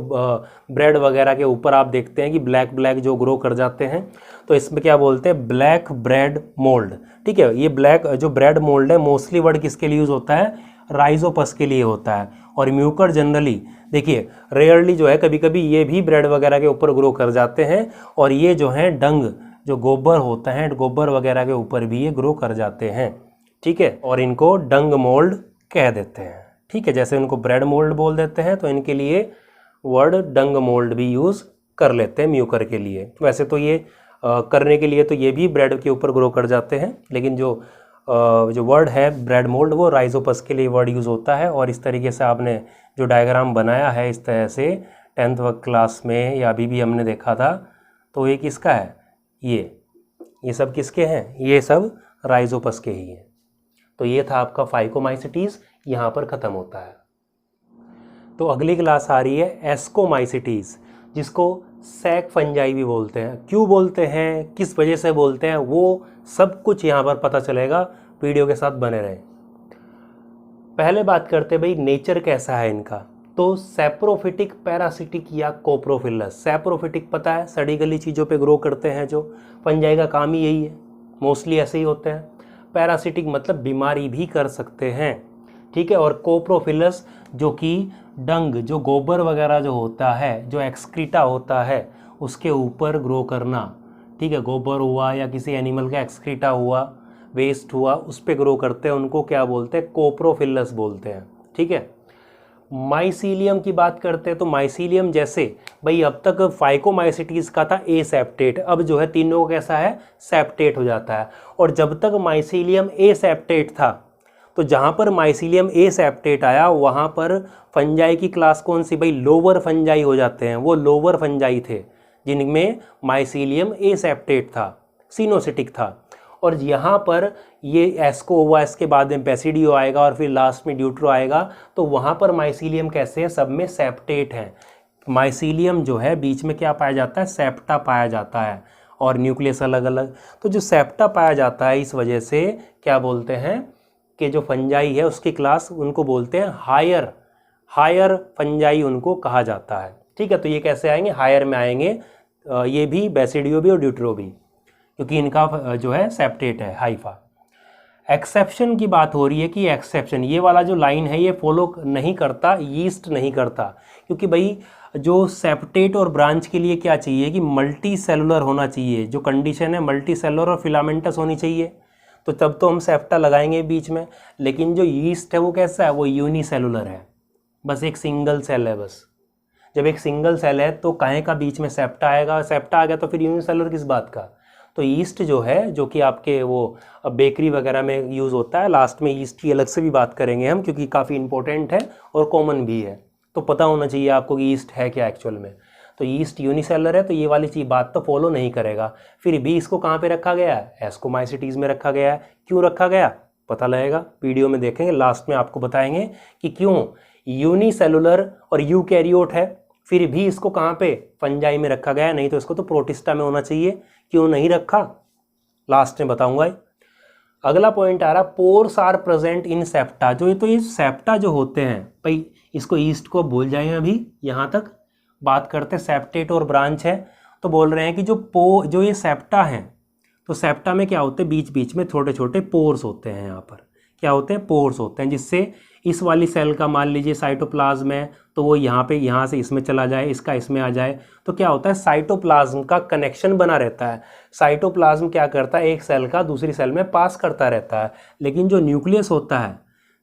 ब्रेड वगैरह के ऊपर आप देखते हैं कि ब्लैक ब्लैक जो ग्रो कर जाते हैं, तो इसमें क्या बोलते हैं, ब्लैक ब्रेड मोल्ड। ठीक है, ये ब्लैक जो ब्रेड मोल्ड है मोस्टली वर्ड किसके लिए यूज़ होता है, राइजोपस के लिए होता है। और म्यूकर जनरली देखिए रेयरली जो है कभी कभी ये भी ब्रेड वगैरह के ऊपर ग्रो कर जाते हैं, और ये जो है डंग जो गोबर होता है, गोबर वगैरह के ऊपर भी ये ग्रो कर जाते हैं। ठीक है, और इनको डंग मोल्ड कह देते हैं। ठीक है, जैसे उनको ब्रेड मोल्ड बोल देते हैं तो इनके लिए वर्ड डंग मोल्ड भी यूज़ कर लेते हैं म्यूकर के लिए। वैसे तो ये करने के लिए तो ये भी ब्रेड के ऊपर ग्रो कर जाते हैं, लेकिन जो वर्ड है ब्रेड मोल्ड वो राइजोपस के लिए वर्ड यूज़ होता है। और इस तरीके से आपने जो डायग्राम बनाया है इस तरह से 10th क्लास में या अभी भी हमने देखा था, तो ये किसका है, ये सब किसके हैं, ये सब राइजोपस के ही हैं। तो ये था आपका फाइकोमाइसिटीज़, यहाँ पर ख़त्म होता है। तो अगली क्लास आ रही है एस्कोमाइसिटीज़, जिसको सैक फंजाई भी बोलते हैं। क्यों बोलते हैं, किस वजह से बोलते हैं, वो सब कुछ यहाँ पर पता चलेगा, वीडियो के साथ बने रहें। पहले बात करते हैं भाई नेचर कैसा है इनका। तो सैप्रोफिटिक, पैरासिटिक या कोप्रोफिलस। सैप्रोफिटिक पता है, सड़ी गली चीज़ों पे ग्रो करते हैं, जो फंजाई का काम ही यही है, मोस्टली ऐसे ही होते हैं। पैरासिटिक मतलब बीमारी भी कर सकते हैं। ठीक है, और कोप्रोफिलस जो कि डंग, जो गोबर वगैरह जो होता है, जो एक्सक्रीटा होता है उसके ऊपर ग्रो करना। ठीक है, गोबर हुआ या किसी एनिमल का एक्सक्रीटा हुआ, वेस्ट हुआ, उस पर ग्रो करते हैं, उनको क्या बोलते हैं, कोप्रोफिलस बोलते हैं। ठीक है, माइसीलियम की बात करते हैं। तो माइसीलियम जैसे भाई अब तक फाइकोमाइसिटीज़ का था ए सेप्टेट, अब जो है तीनों कैसा है, सेप्टेट हो जाता है। और जब तक माइसीलियम ए सेप्टेट था, तो जहाँ पर माइसीलियम ए सेप्टेट आया वहाँ पर फंजाई की क्लास कौन सी, भाई लोअर फंजाई हो जाते हैं। वो लोअर फंजाई थे जिनमें माइसीलियम ए सेप्टेट था, सिनोसिटिक था। और यहाँ पर ये एस्को हुआ, इसके बाद में बेसिडियो आएगा और फिर लास्ट में ड्यूट्रो आएगा। तो वहाँ पर माइसीलियम कैसे है, सब में सेप्टेट हैं। माइसीलियम जो है बीच में क्या पाया जाता है, सेप्टा पाया जाता है, और न्यूक्लियस अलग अलग। तो जो सेप्टा पाया जाता है इस वजह से क्या बोलते हैं कि जो फंजाई है उसकी क्लास उनको बोलते हैं हायर फंजाई उनको कहा जाता है। ठीक है, तो ये कैसे आएंगे, हायर में आएंगे, ये भी बेसिडियो भी और ड्यूट्रो भी, क्योंकि इनका जो है सेप्टेट है हाइफा। एक्सेप्शन की बात हो रही है कि एक्सेप्शन ये वाला जो लाइन है ये फॉलो नहीं करता, यीस्ट नहीं करता, क्योंकि भाई जो सेप्टेट और ब्रांच के लिए क्या चाहिए कि मल्टी सेलुलर होना चाहिए। जो कंडीशन है मल्टी सेलुलर और फिलामेंटस होनी चाहिए, तो तब तो हम सेप्टा लगाएंगे बीच में। लेकिन जो यीस्ट है वो कैसा है, वो यूनिसेलुलर है, बस एक सिंगल सेल है बस। जब एक सिंगल सेल है तो काहे का बीच में सेप्टा आएगा, सेप्टा आ गया तो फिर यूनिसेलुलर किस बात का। तो ईस्ट जो है, जो कि आपके वो बेकरी वगैरह में यूज़ होता है, लास्ट में ईस्ट की अलग से भी बात करेंगे हम, क्योंकि काफ़ी इंपॉर्टेंट है और कॉमन भी है, तो पता होना चाहिए आपको कि ईस्ट है क्या एक्चुअल में। तो ईस्ट यूनिसेलुलर है, तो ये वाली चीज़ बात तो फॉलो नहीं करेगा। फिर भी इसको कहाँ पे रखा गया है, एस्कोमाइसिटीज़ में रखा गया है। क्यों रखा गया पता लगेगा, वीडियो में देखेंगे, लास्ट में आपको बताएंगे कि क्यों यूनिसेलुलर और यूकैरियोट है, फिर भी इसको कहाँ पे, फंजाई में रखा गया है। नहीं तो इसको तो प्रोटिस्टा में होना चाहिए, क्यों नहीं रखा लास्ट में बताऊंगा। अगला पॉइंट आ रहा, pores are present in septa. ये सेप्टा जो होते हैं भाई, इसको ईस्ट को भूल जाएंगे, अभी यहाँ तक बात करते हैं। सेप्टेट और ब्रांच है, तो बोल रहे हैं कि जो ये सेप्टा हैं, तो सेप्टा में क्या होते हैं, बीच बीच में छोटे छोटे पोर्स होते हैं। यहाँ पर क्या होते हैं, पोर्स होते हैं, जिससे इस वाली सेल का मान लीजिए साइटोप्लाज्म है, तो वो यहाँ से इसमें चला जाए, इसका इसमें आ जाए, तो क्या होता है, साइटोप्लाज्म का कनेक्शन बना रहता है। साइटोप्लाज्म क्या करता है, एक सेल का दूसरी सेल में पास करता रहता है। लेकिन जो न्यूक्लियस होता है,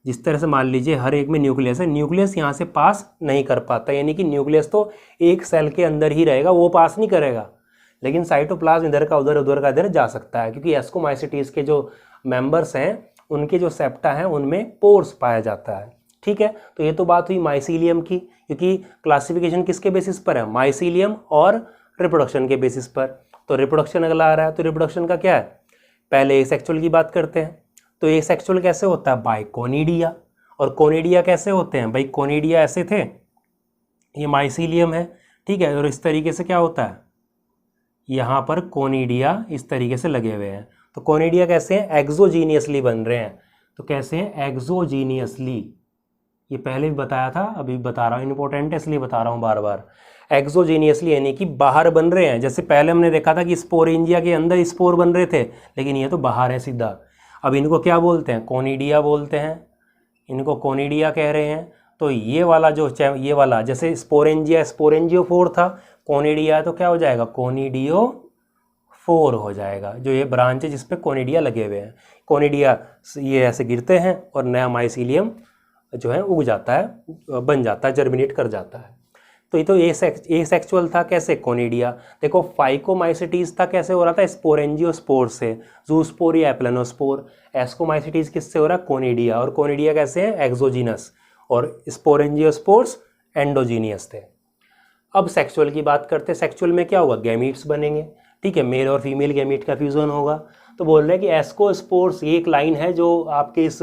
जिस तरह से मान लीजिए हर एक में न्यूक्लियस है, न्यूक्लियस यहाँ से पास नहीं कर पाता, यानी कि न्यूक्लियस तो एक सेल के अंदर ही रहेगा, वो पास नहीं करेगा। लेकिन साइटोप्लाज्म इधर का उधर, उधर का इधर जा सकता है, क्योंकि एस्कोमाइसिटीज़ के जो मेंबर्स हैं उनके जो सेप्टा हैं उनमें पोर्स पाया जाता है। ठीक है, तो ये तो बात हुई माइसीलियम की, क्योंकि क्लासिफिकेशन किसके बेसिस पर है, माइसीलियम और रिप्रोडक्शन के बेसिस पर। तो रिप्रोडक्शन अगला आ रहा है, तो रिप्रोडक्शन का क्या है, पहले एसेक्सुअल की बात करते हैं। तो एसेक्सुअल कैसे होता है, बाय कोनिडिया। और कोनिडिया कैसे होते हैं भाई, कोनिडिया ऐसे थे, ये माइसीलियम है, ठीक है, और इस तरीके से क्या होता है, यहाँ पर कोनिडिया इस तरीके से लगे हुए हैं। तो कोनिडिया कैसे हैं, एक्सोजीनियसली बन रहे हैं। तो कैसे हैं, एक्सोजीनियसली, ये पहले भी बताया था, अभी बता रहा हूँ, इंपॉर्टेंट है इसलिए बता रहा हूँ बार बार। एक्सोजीनियसली यानी कि बाहर बन रहे हैं, जैसे पहले हमने देखा था कि स्पोरेंजिया के अंदर स्पोर बन रहे थे, लेकिन ये तो बाहर है सीधा। अब इनको क्या बोलते हैं? कोनिडिया बोलते हैं, इनको कोनिडिया कह रहे हैं। तो ये वाला ये वाला जैसे स्पोरेंजिया स्पोरेंजियोफोर था, कोनिडिया तो क्या हो जाएगा? कोनिडियोफोर हो जाएगा, जो ये ब्रांच है जिसपे कोनिडिया लगे हुए हैं। कोनिडिया ये ऐसे गिरते हैं और नया माइसीलियम जो है उग जाता है, बन जाता है, जर्मिनेट कर जाता है। तो ये तो ए सेक्सुअल था, कैसे? कोनिडिया। देखो फाइकोमाइसिटीज था, कैसे हो रहा था? स्पोरेंजियोस्पोर से, जूस्पोर या एप्लेनोस्पोर। एस्कोमाइसिटीज किससे हो रहा है? कोनिडिया। और कोनिडिया कैसे है? एक्सोजीनस। और स्पोरेंजियोस्पोर्स एंडोजीनियस थे। अब सेक्सुअल की बात करते हैं। सेक्सुअल में क्या होगा? गैमीट्स बनेंगे, ठीक है, मेल और फीमेल गैमीट का फ्यूजन होगा। तो बोल रहे हैं कि एस्कोस्पोर्स, ये एक लाइन है जो आपके इस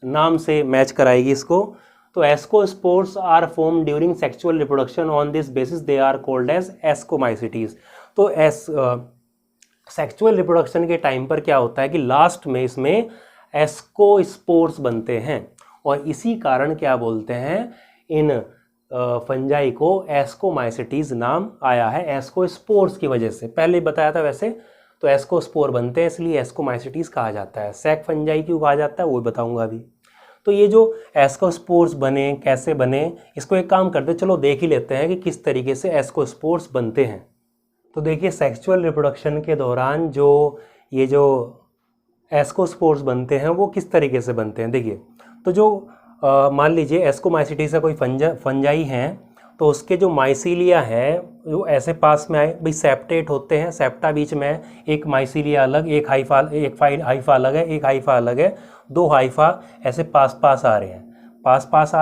नाम से मैच कराएगी इसको। तो ascospores are form during sexual reproduction, on this basis they are called as ascomycetes. तो सेक्सुअल रिप्रोडक्शन के टाइम पर क्या होता है कि लास्ट में इसमें एस्कोस्पोर्स बनते हैं, और इसी कारण क्या बोलते हैं, इन फंजाई को एस्कोमाइसिटीज नाम आया है, एस्कोस्पोर्स की वजह से। पहले बताया था वैसे, तो एस्कोस्पोर बनते हैं इसलिए एस्कोमाइसिटीज कहा जाता है। सैक फंजाई क्यों कहा जाता है वो बताऊंगा अभी। तो ये जो एस्कोस्पोर्स बने, कैसे बने, इसको एक काम करते, चलो देख ही लेते हैं कि किस तरीके से एस्कोस्पोर्स बनते हैं। तो देखिए सेक्सुअल रिप्रोडक्शन के दौरान ये जो एस्कोस्पोर्स बनते हैं वो किस तरीके से बनते हैं। देखिए, तो जो मान लीजिए एस्कोमाइसिटीज का कोई फंजाई हैं, तो उसके जो माइसीलिया है वो ऐसे पास में आए, भाई सेप्टेट होते हैं, सेप्टा बीच में है, एक माइसीलिया अलग, एक हाइफा अलग है, एक हाइफा अलग है, दो हाइफा ऐसे पास पास आ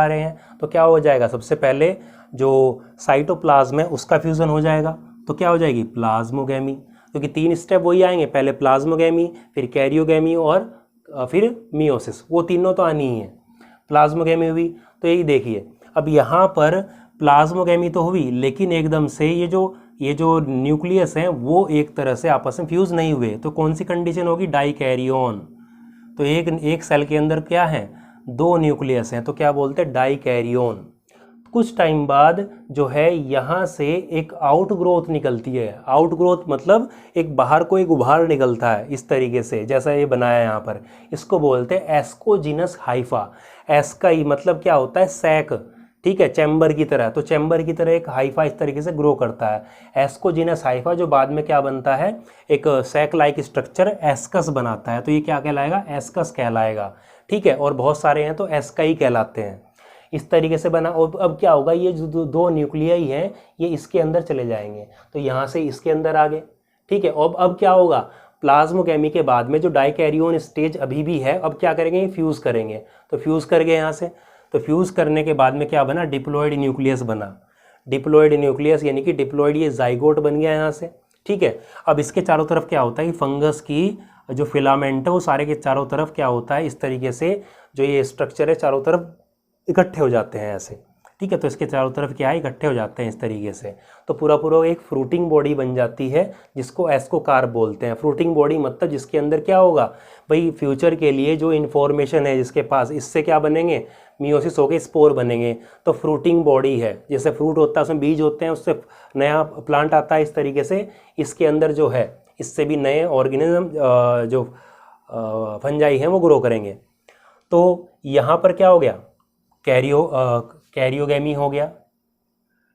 रहे हैं, तो क्या हो जाएगा? सबसे पहले जो साइटोप्लाज्म है उसका फ्यूज़न हो जाएगा, तो क्या हो जाएगी? प्लाज्मोगैमी। क्योंकि 3 स्टेप वही आएंगे, पहले प्लाज्मोगैमी, फिर कैरियोगैमी और फिर मियोसिस, वो तीनों तो आनी ही है। प्लाज्मोगैमी हुई, तो यही देखिए, अब यहाँ पर प्लाज्मोगैमी तो हुई, लेकिन एकदम से ये जो न्यूक्लियस हैं वो एक तरह से आपस में फ्यूज़ नहीं हुए, तो कौन सी कंडीशन होगी? डाइकैरियोन। तो एक सेल के अंदर क्या है? 2 न्यूक्लियस हैं, तो क्या बोलते हैं? डाइकैरियोन। कुछ टाइम बाद जो है यहाँ से एक आउटग्रोथ निकलती है। आउटग्रोथ मतलब एक बाहर को एक उभार निकलता है, इस तरीके से जैसा ये बनाया है यहाँ पर, इसको बोलते हैं एस्कोजिनस हाइफा। एस्काई मतलब क्या होता है? सैक, ठीक है, चैम्बर की तरह। तो चैम्बर की तरह एक हाइफा इस तरीके से ग्रो करता है, एस्कोजिनस हाइफा, जो बाद में क्या बनता है? एक सैक लाइक स्ट्रक्चर एस्कस बनाता है। तो ये क्या कहलाएगा? एस्कस कहलाएगा, ठीक है। और बहुत सारे हैं तो एस्काई कहलाते हैं। इस तरीके से बना। और अब क्या होगा? ये जो 2 न्यूक्लियाई हैं ये इसके अंदर चले जाएंगे, तो यहाँ से इसके अंदर आ गए, ठीक है। और अब क्या होगा? प्लाज्मोगैमी के बाद में जो डाइकैरियोन स्टेज अभी भी है, अब क्या करेंगे? ये फ्यूज़ करेंगे, तो फ्यूज़ कर गए यहाँ से। तो फ्यूज़ करने के बाद में क्या बना? डिप्लॉयड न्यूक्लियस बना। डिप्लॉयड न्यूक्लियस यानी कि डिप्लॉयड, ये जाइगोट बन गया यहाँ से, ठीक है। अब इसके चारों तरफ क्या होता है कि फंगस की जो फिलामेंट है वो सारे के चारों तरफ क्या होता है? इस तरीके से जो ये स्ट्रक्चर है चारों तरफ इकट्ठे हो जाते हैं ऐसे, ठीक है। तो इसके चारों तरफ क्या है? इकट्ठे हो जाते हैं इस तरीके से, तो पूरा एक फ्रूटिंग बॉडी बन जाती है, जिसको एस्कोकार्प बोलते हैं। फ्रूटिंग बॉडी मतलब जिसके अंदर क्या होगा भाई? फ्यूचर के लिए जो इन्फॉर्मेशन है जिसके पास, इससे क्या बनेंगे? मियोसिस होके स्पोर बनेंगे। तो फ्रूटिंग बॉडी है, जैसे फ्रूट होता है उसमें बीज होते हैं, उससे नया प्लांट आता है, इस तरीके से इसके अंदर जो है इससे भी नए ऑर्गेनिज्म जो फंजाई हैं वो ग्रो करेंगे। तो यहाँ पर क्या हो गया? कैरियोगैमी हो गया,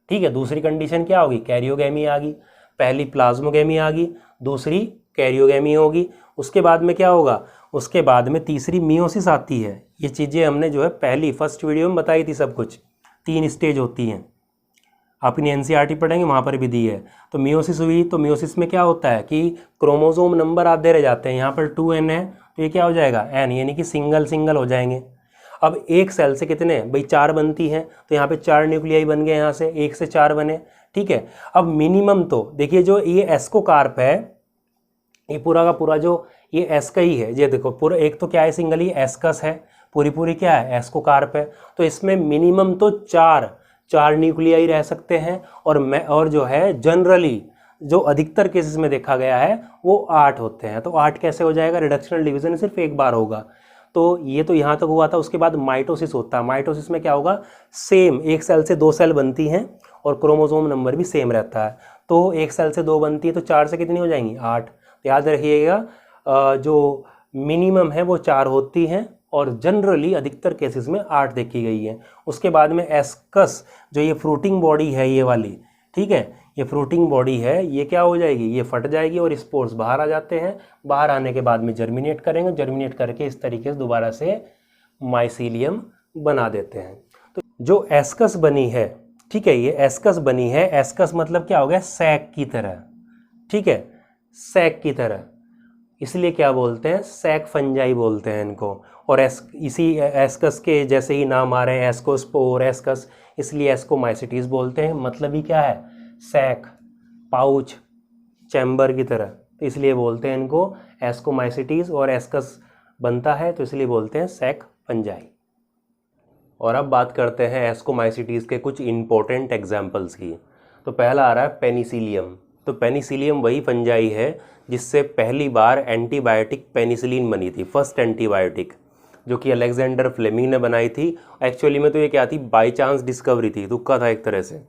ठीक है। दूसरी कंडीशन क्या होगी? कैरियोगैमी आ गई। पहली प्लाज्मोगैमी आ गई, दूसरी कैरियोगैमी होगी। उसके बाद में क्या होगा? उसके बाद में तीसरी मियोसिस आती है। ये चीज़ें हमने जो है फर्स्ट वीडियो में बताई थी, सब कुछ 3 स्टेज होती हैं, अपनी एनसीईआरटी पढ़ेंगे वहाँ पर भी दी है। तो मियोसिस हुई, तो मियोसिस में क्या होता है कि क्रोमोसोम नंबर आधे रह जाते हैं। यहाँ पर 2n है, तो ये क्या हो जाएगा? n, यानी कि सिंगल हो जाएंगे। अब एक सेल से कितने भाई? 4 बनती हैं, तो यहाँ पे 4 न्यूक्लियाई बन गए, यहाँ से 1 से 4 बने, ठीक है। अब मिनिमम तो देखिए, जो ये एस्कोकार्प है, ये पूरा का पूरा जो ये एस्का ही है, ये देखो पूरा, एक तो क्या है? सिंगल ही एस्कस है, पूरी क्या है? एस्कोकार्प है। तो इसमें मिनिमम तो 4 न्यूक्लियाई रह सकते हैं, और जो है जनरली जो अधिकतर केसेस में देखा गया है वो 8 होते हैं। तो 8 कैसे हो जाएगा? रिडक्शनल डिवीजन सिर्फ एक बार होगा। तो ये तो यहाँ तक हुआ था। उसके बाद माइटोसिस होता है। माइटोसिस में क्या होगा, सेम एक सेल से 2 सेल बनती हैं और क्रोमोसोम नंबर भी सेम रहता है। तो एक सेल से 2 बनती है तो 4 से कितनी हो जाएंगी, 8। तो याद रखिएगा जो मिनिमम है वो 4 होती हैं और जनरली अधिकतर केसेस में 8 देखी गई है। उसके बाद में एस्कस, जो ये फ्रूटिंग बॉडी है ये वाली, ठीक है, ये फ्रूटिंग बॉडी है, ये क्या हो जाएगी, ये फट जाएगी और स्पोर्स बाहर आ जाते हैं। बाहर आने के बाद में जर्मिनेट करेंगे, जर्मिनेट करके इस तरीके से दोबारा से माइसीलियम बना देते हैं। तो जो एस्कस बनी है, ठीक है, ये एस्कस बनी है। एस्कस मतलब क्या हो गया, सैक की तरह, ठीक है, सैक की तरह, इसलिए क्या बोलते हैं, सैक फंजाई बोलते हैं इनको। और इसी एस्कस के जैसे ही नाम आ रहे हैं, एस्कोस्पोर, एस्कस, इसलिए एस्कोमाइसिटीज बोलते हैं। मतलब ही क्या है, सैक, पाउच, चैम्बर की तरह, तो इसलिए बोलते हैं इनको एस्कोमाइसिटीज। और एस्कस बनता है तो इसलिए बोलते हैं सैक फंजाई। और अब बात करते हैं एस्कोमाइसिटीज के कुछ इंपॉर्टेंट एग्जाम्पल्स की। तो पहला आ रहा है पेनिसिलियम। तो पेनिसिलियम वही फंजाई है जिससे पहली बार एंटीबायोटिक पेनिसिलिन बनी थी, फर्स्ट एंटीबायोटिक, जो कि अलेक्जेंडर फ्लेमिंग ने बनाई थी। एक्चुअली में तो ये क्या थी, बाय चांस डिस्कवरी थी, तुक्का था एक तरह से।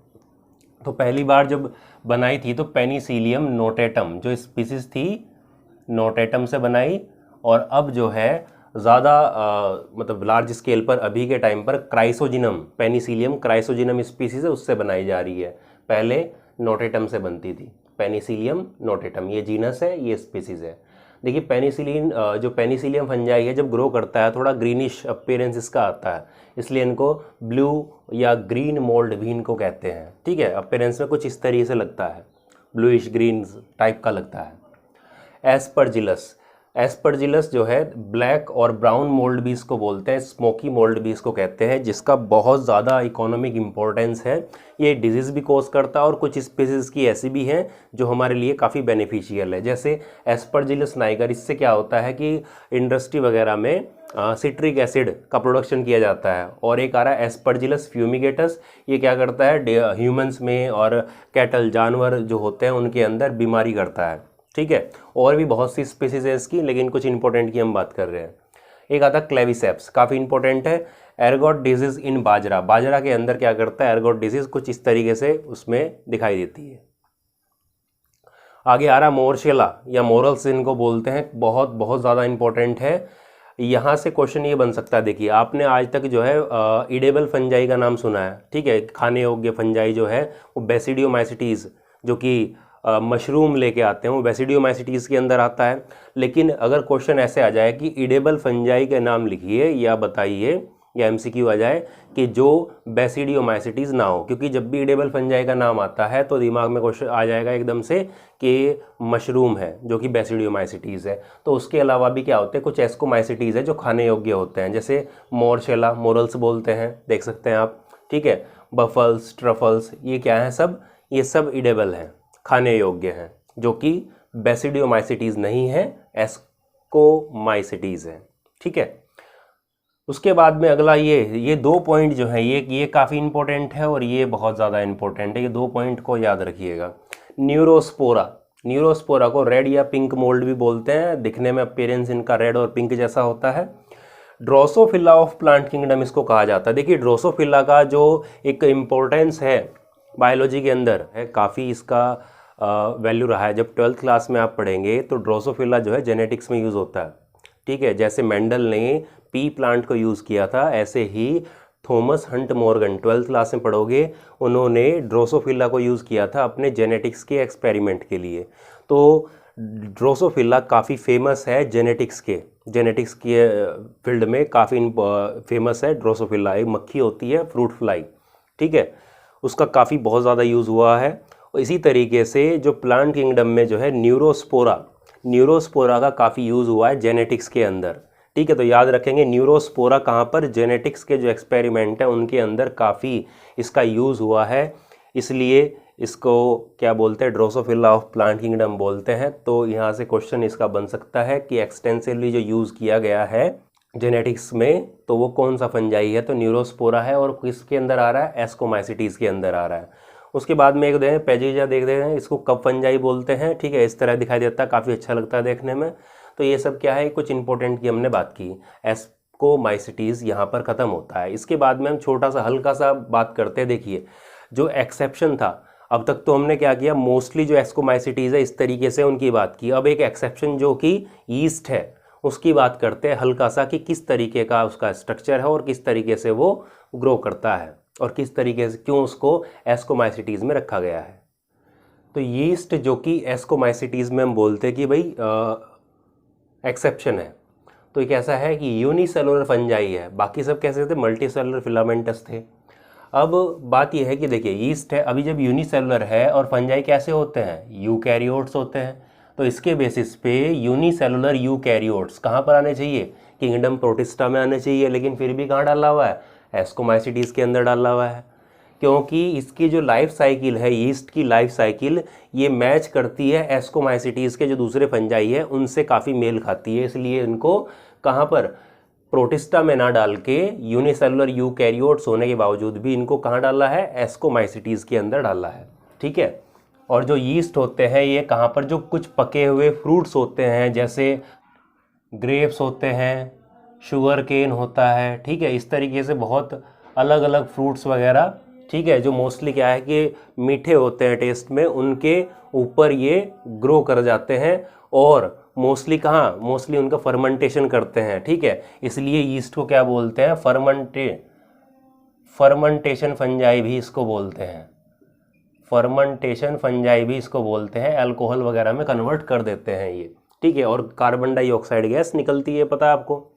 तो पहली बार जब बनाई थी तो पेनिसिलियम नोटेटम जो स्पीसीज थी, नोटेटम से बनाई। और अब जो है ज़्यादा मतलब लार्ज स्केल पर अभी के टाइम पर क्राइसोजिनम, पेनिसिलियम क्राइसोजिनम स्पीसीज है, उससे बनाई जा रही है। पहले नोटेटम से बनती थी, पेनिसिलियम नोटेटम, ये जीनस है, ये स्पीसीज है। देखिए पेनिसिलिन, जो पेनिसिलियम फंजाई है, जब ग्रो करता है थोड़ा ग्रीनिश अपीयरेंस इसका आता है, इसलिए इनको ब्लू या ग्रीन मोल्ड भी इनको कहते हैं, ठीक है। अपीयरेंस में कुछ इस तरीके से लगता है, ब्लूइश ग्रीन टाइप का लगता है। एस्परजिलस, एस्परजिलस जो है ब्लैक और ब्राउन मोल्ड भी इसको बोलते हैं, स्मोकी मोल्ड भी इसको कहते हैं, जिसका बहुत ज़्यादा इकोनॉमिक इम्पोर्टेंस है। ये डिजीज़ भी कॉज करता है और कुछ स्पीसीज़ की ऐसी भी हैं जो हमारे लिए काफ़ी बेनिफिशियल है, जैसे एस्परजिलस नाइगर। इससे क्या होता है कि इंडस्ट्री वगैरह में सिट्रिक एसिड का प्रोडक्शन किया जाता है। और एक आ रहा है एस्परजिलस फ्यूमिगेटस, ये क्या करता है, ह्यूमंस में और कैटल जानवर जो होते हैं उनके अंदर बीमारी करता है, ठीक है। और भी बहुत सी स्पीसीज है इसकी, लेकिन कुछ इंपॉर्टेंट की हम बात कर रहे हैं। एक आता है क्लेविसेप्स, काफ़ी इंपॉर्टेंट है। एर्गोट डिजीज इन बाजरा, बाजरा के अंदर क्या करता है, एर्गोट डिजीज कुछ इस तरीके से उसमें दिखाई देती है। आगे आ रहा मोरशेला या मोरल्स इनको बोलते हैं, बहुत बहुत ज़्यादा इंपॉर्टेंट है। यहाँ से क्वेश्चन ये बन सकता है, देखिए आपने आज तक जो है इडेबल फंजाई का नाम सुना है, ठीक है, खाने योग्य फंजाई जो है वो बेसिडियोमाइसिटीज, जो कि मशरूम लेके आते हैं, वो बेसिडियोमाइसिटीज़ के अंदर आता है। लेकिन अगर क्वेश्चन ऐसे आ जाए कि इडेबल फंजाई के नाम लिखिए या बताइए, या एमसीक्यू आ जाए कि जो बेसिडियोमाइसिटीज़ ना हो, क्योंकि जब भी इडेबल फंजाई का नाम आता है तो दिमाग में क्वेश्चन आ जाएगा एकदम से कि मशरूम है जो कि बेसिडियोमाइसिटीज़ है। तो उसके अलावा भी क्या होते हैं, कुछ एस्कोमाइसिटीज़ है जो खाने योग्य होते हैं, जैसे मोरशेला, मोरल्स बोलते हैं, देख सकते हैं आप, ठीक है। बफल्स, ट्रफल्स, ये क्या है, सब ये सब इडेबल हैं, खाने योग्य हैं, जो कि बेसिडियोमाइसिटीज़ नहीं है, एस्कोमाइसिटीज़ है, ठीक है। उसके बाद में अगला ये 2 पॉइंट जो हैं ये काफ़ी इंपॉर्टेंट है और ये बहुत ज़्यादा इंपॉर्टेंट है। ये 2 पॉइंट को याद रखिएगा। न्यूरोस्पोरा, न्यूरोस्पोरा को रेड या पिंक मोल्ड भी बोलते हैं, दिखने में अपीयरेंस इनका रेड और पिंक जैसा होता है। ड्रोसोफिला ऑफ प्लांट किंगडम इसको कहा जाता है। देखिए ड्रोसोफिला का जो एक इम्पोर्टेंस है बायोलॉजी के अंदर है, काफ़ी इसका वैल्यू रहा है। जब 12th क्लास में आप पढ़ेंगे तो ड्रोसोफिला जो है जेनेटिक्स में यूज़ होता है, ठीक है। जैसे मेंडल ने पी प्लांट को यूज़ किया था, ऐसे ही Thomas Hunt Morgan 12th class में पढ़ोगे, उन्होंने ड्रोसोफिला को यूज़ किया था अपने जेनेटिक्स के एक्सपेरिमेंट के लिए। तो ड्रोसोफिला काफ़ी फेमस है जेनेटिक्स के फील्ड में, काफ़ी फेमस है ड्रोसोफिला। एक मक्खी होती है फ्रूट फ्लाई, ठीक है, उसका काफ़ी बहुत ज़्यादा यूज़ हुआ है। और इसी तरीके से जो प्लांट किंगडम में जो है न्यूरोस्पोरा का काफ़ी यूज़ हुआ है जेनेटिक्स के अंदर, ठीक है। तो याद रखेंगे न्यूरोस्पोरा कहाँ पर, जेनेटिक्स के जो एक्सपेरिमेंट हैं उनके अंदर काफ़ी इसका यूज़ हुआ है, इसलिए इसको क्या बोलते हैं, ड्रोसोफिला ऑफ प्लांट किंगडम बोलते हैं। तो यहाँ से क्वेश्चन इसका बन सकता है कि एक्सटेंसिवली जो यूज़ किया गया है जेनेटिक्स में, तो वो कौन सा फंजाई है, तो न्यूरोस्पोरा है। और किसके अंदर आ रहा है, एस्कोमाइसिटीज़ के अंदर आ रहा है। उसके बाद में एक देखें पेजिजा, देख रहे हैं, इसको कप फंजाई बोलते हैं, ठीक है, इस तरह दिखाई देता है, काफ़ी अच्छा लगता है देखने में। तो ये सब क्या है, कुछ इंपॉर्टेंट की हमने बात की। एस्कोमाइसिटीज़ यहाँ पर ख़त्म होता है। इसके बाद में हम छोटा सा हल्का सा बात करते हैं। देखिए जो एक्सेप्शन था, अब तक तो हमने क्या किया, मोस्टली जो एस्कोमाइसिटीज़ है इस तरीके से उनकी बात की। अब एक एक्सेप्शन जो कि यीस्ट है उसकी बात करते हैं हल्का सा, कि किस तरीके का उसका स्ट्रक्चर है और किस तरीके से वो ग्रो करता है और किस तरीके से क्यों उसको एस्कोमाइसिटीज़ में रखा गया है। तो यीस्ट जो कि एस्कोमाइसिटीज़ में हम बोलते हैं कि भाई एक्सेप्शन है, तो एक ऐसा है कि यूनिसेलुलर फंजाई है, बाकी सब कैसे थे, मल्टी सेलुलर फिलामेंटस थे। अब बात यह है कि देखिए यीस्ट है, अभी जब यूनिसेलुलर है और फंजाई कैसे होते हैं, यूकैरियोट्स होते हैं, तो इसके बेसिस पे यूनिसेलुलर यूकैरियोट्स कहाँ पर आने चाहिए, किंगडम प्रोटिस्टा में आने चाहिए, लेकिन फिर भी कहाँ डाला हुआ है, एस्कोमाइसिटीज़ के अंदर डाला हुआ है, क्योंकि इसकी जो लाइफ साइकिल है, यीस्ट की लाइफ साइकिल, ये मैच करती है एस्कोमाइसिटीज़ के जो दूसरे फंजाई है उनसे काफ़ी मेल खाती है, इसलिए इनको कहाँ पर, प्रोटिस्टा में ना डाल के यूनिसेलुलर यूकैरियोट्स होने के बावजूद भी इनको कहाँ डाला है, एस्कोमाइसिटीज़ के अंदर डाला है। ठीक है, और जो यीस्ट होते हैं ये कहाँ पर, जो कुछ पके हुए फ्रूट्स होते हैं जैसे ग्रेप्स होते हैं, शुगर केन होता है, ठीक है, इस तरीके से बहुत अलग अलग फ्रूट्स वगैरह, ठीक है, जो मोस्टली क्या है कि मीठे होते हैं टेस्ट में, उनके ऊपर ये ग्रो कर जाते हैं और मोस्टली कहाँ, मोस्टली उनका फर्मेंटेशन करते हैं। ठीक है, इसलिए यीस्ट को क्या बोलते हैं, फर्मेंटेशन फंजाई भी इसको बोलते हैं, फर्मेंटेशन फंजाई भी इसको बोलते हैं, अल्कोहल वगैरह में कन्वर्ट कर देते हैं ये। ठीक है, और कार्बन डाइऑक्साइड गैस निकलती है, पता है आपको।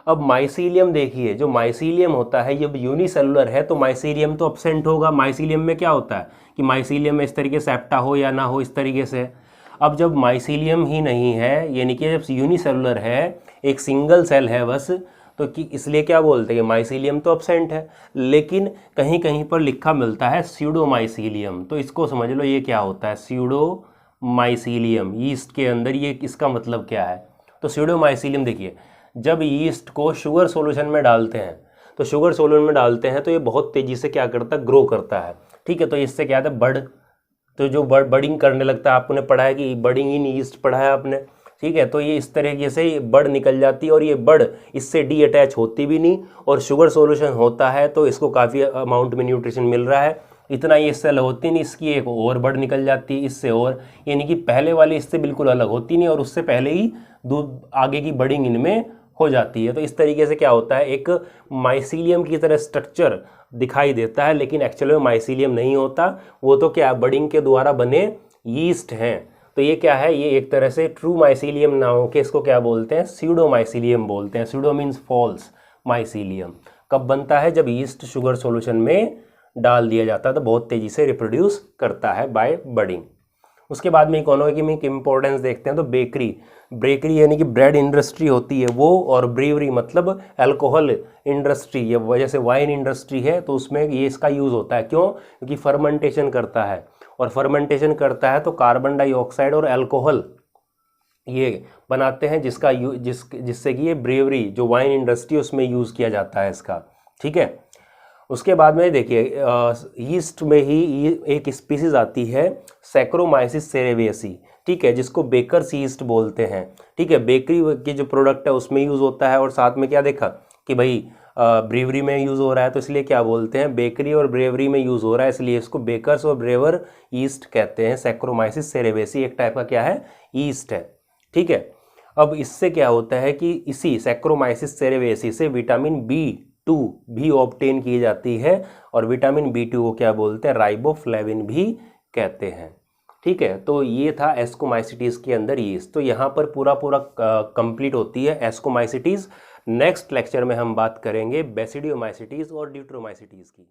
अब माइसीलियम देखिए, जो माइसीलियम होता है, जब यूनिसेलुलर है तो माइसीलियम तो एब्सेंट होगा। माइसीलियम में क्या होता है कि माइसीलियम में इस तरीके से सेप्टा हो या ना हो, इस तरीके से। अब जब माइसीलियम ही नहीं है, यानी कि जब यूनिसेलुलर है, एक सिंगल सेल है बस, तो कि इसलिए क्या बोलते हैं कि माइसीलियम तो एब्सेंट है, लेकिन कहीं कहीं पर लिखा मिलता है स्यूडोमाइसीलियम। तो इसको समझ लो, ये क्या होता है, स्यूडोमाइसीलियम यीस्ट के अंदर, ये इसका मतलब क्या है। तो स्यूडोमाइसीलियम देखिए, जब यीस्ट को शुगर सॉल्यूशन में डालते हैं, तो शुगर सॉल्यूशन में डालते हैं तो ये बहुत तेज़ी से क्या करता है, ग्रो करता है। ठीक है, तो इससे क्या होता है, बड, तो जो बडिंग करने लगता है, आपने पढ़ा है कि बडिंग इन यीस्ट पढ़ा है आपने। ठीक है, तो ये इस तरीके से बड निकल जाती है और ये बड इससे डी अटैच होती भी नहीं, और शुगर सॉल्यूशन होता है तो इसको काफ़ी अमाउंट में न्यूट्रिशन मिल रहा है। इतना ये सेल होती नहीं, इसकी एक और बड निकल जाती है इससे, और यानी कि पहले वाली इससे बिल्कुल अलग होती नहीं और उससे पहले ही दूध आगे की बडिंग इनमें हो जाती है। तो इस तरीके से क्या होता है, एक माइसीलियम की तरह स्ट्रक्चर दिखाई देता है, लेकिन एक्चुअली में माइसीलियम नहीं होता, वो तो क्या बडिंग के द्वारा बने यीस्ट हैं। तो ये क्या है, ये एक तरह से ट्रू माइसीलियम ना हो के इसको क्या बोलते हैं, स्यूडो माइसीलियम बोलते हैं। स्यूडो मीन्स फॉल्स माइसीलियम कब बनता है, जब यीस्ट शुगर सॉल्यूशन में डाल दिया जाता है, तो बहुत तेज़ी से रिप्रोड्यूस करता है बाय बडिंग। उसके बाद में इकोनॉमिक इंपॉर्टेंस देखते हैं, तो बेकरी यानी कि ब्रेड इंडस्ट्री होती है वो, और ब्रीवरी मतलब अल्कोहल इंडस्ट्री, ये वजह से वाइन इंडस्ट्री है, तो उसमें ये इसका यूज़ होता है। क्यों, क्योंकि फर्मेंटेशन करता है, और फर्मेंटेशन करता है तो कार्बन डाइऑक्साइड और अल्कोहल ये बनाते हैं, जिससे कि ये ब्रीवरी जो वाइन इंडस्ट्री उसमें यूज़ किया जाता है इसका। ठीक है, उसके बाद में देखिए यीस्ट में ही एक स्पीसीज आती है सैक्रोमाइसिस सेरेवियसी, ठीक है, जिसको बेकर्स यीस्ट बोलते हैं। ठीक है, बेकरी के जो प्रोडक्ट है उसमें यूज़ होता है, और साथ में क्या देखा कि भाई ब्रेवरी में यूज़ हो रहा है, तो इसलिए क्या बोलते हैं, बेकरी और ब्रेवरी में यूज़ हो रहा है, इसलिए इसको बेकर्स और ब्रेवर यीस्ट कहते हैं। सैक्रोमाइसिस सेरेवियसी एक टाइप का क्या है, यीस्ट है। ठीक है, अब इससे क्या होता है कि इसी सैक्रोमाइसिस सेरेवियसी से विटामिन B2 भी ऑब्टेन की जाती है, और विटामिन B2 को क्या बोलते हैं, राइबोफ्लेविन भी कहते हैं। ठीक है, तो ये था एस्कोमाइसिटीज़ के अंदर यीस्ट। तो यहाँ पर पूरा कंप्लीट होती है एस्कोमाइसिटीज़। नेक्स्ट लेक्चर में हम बात करेंगे बेसिडियोमाइसिटीज़ और ड्यूट्रोमाइसिटीज़ की।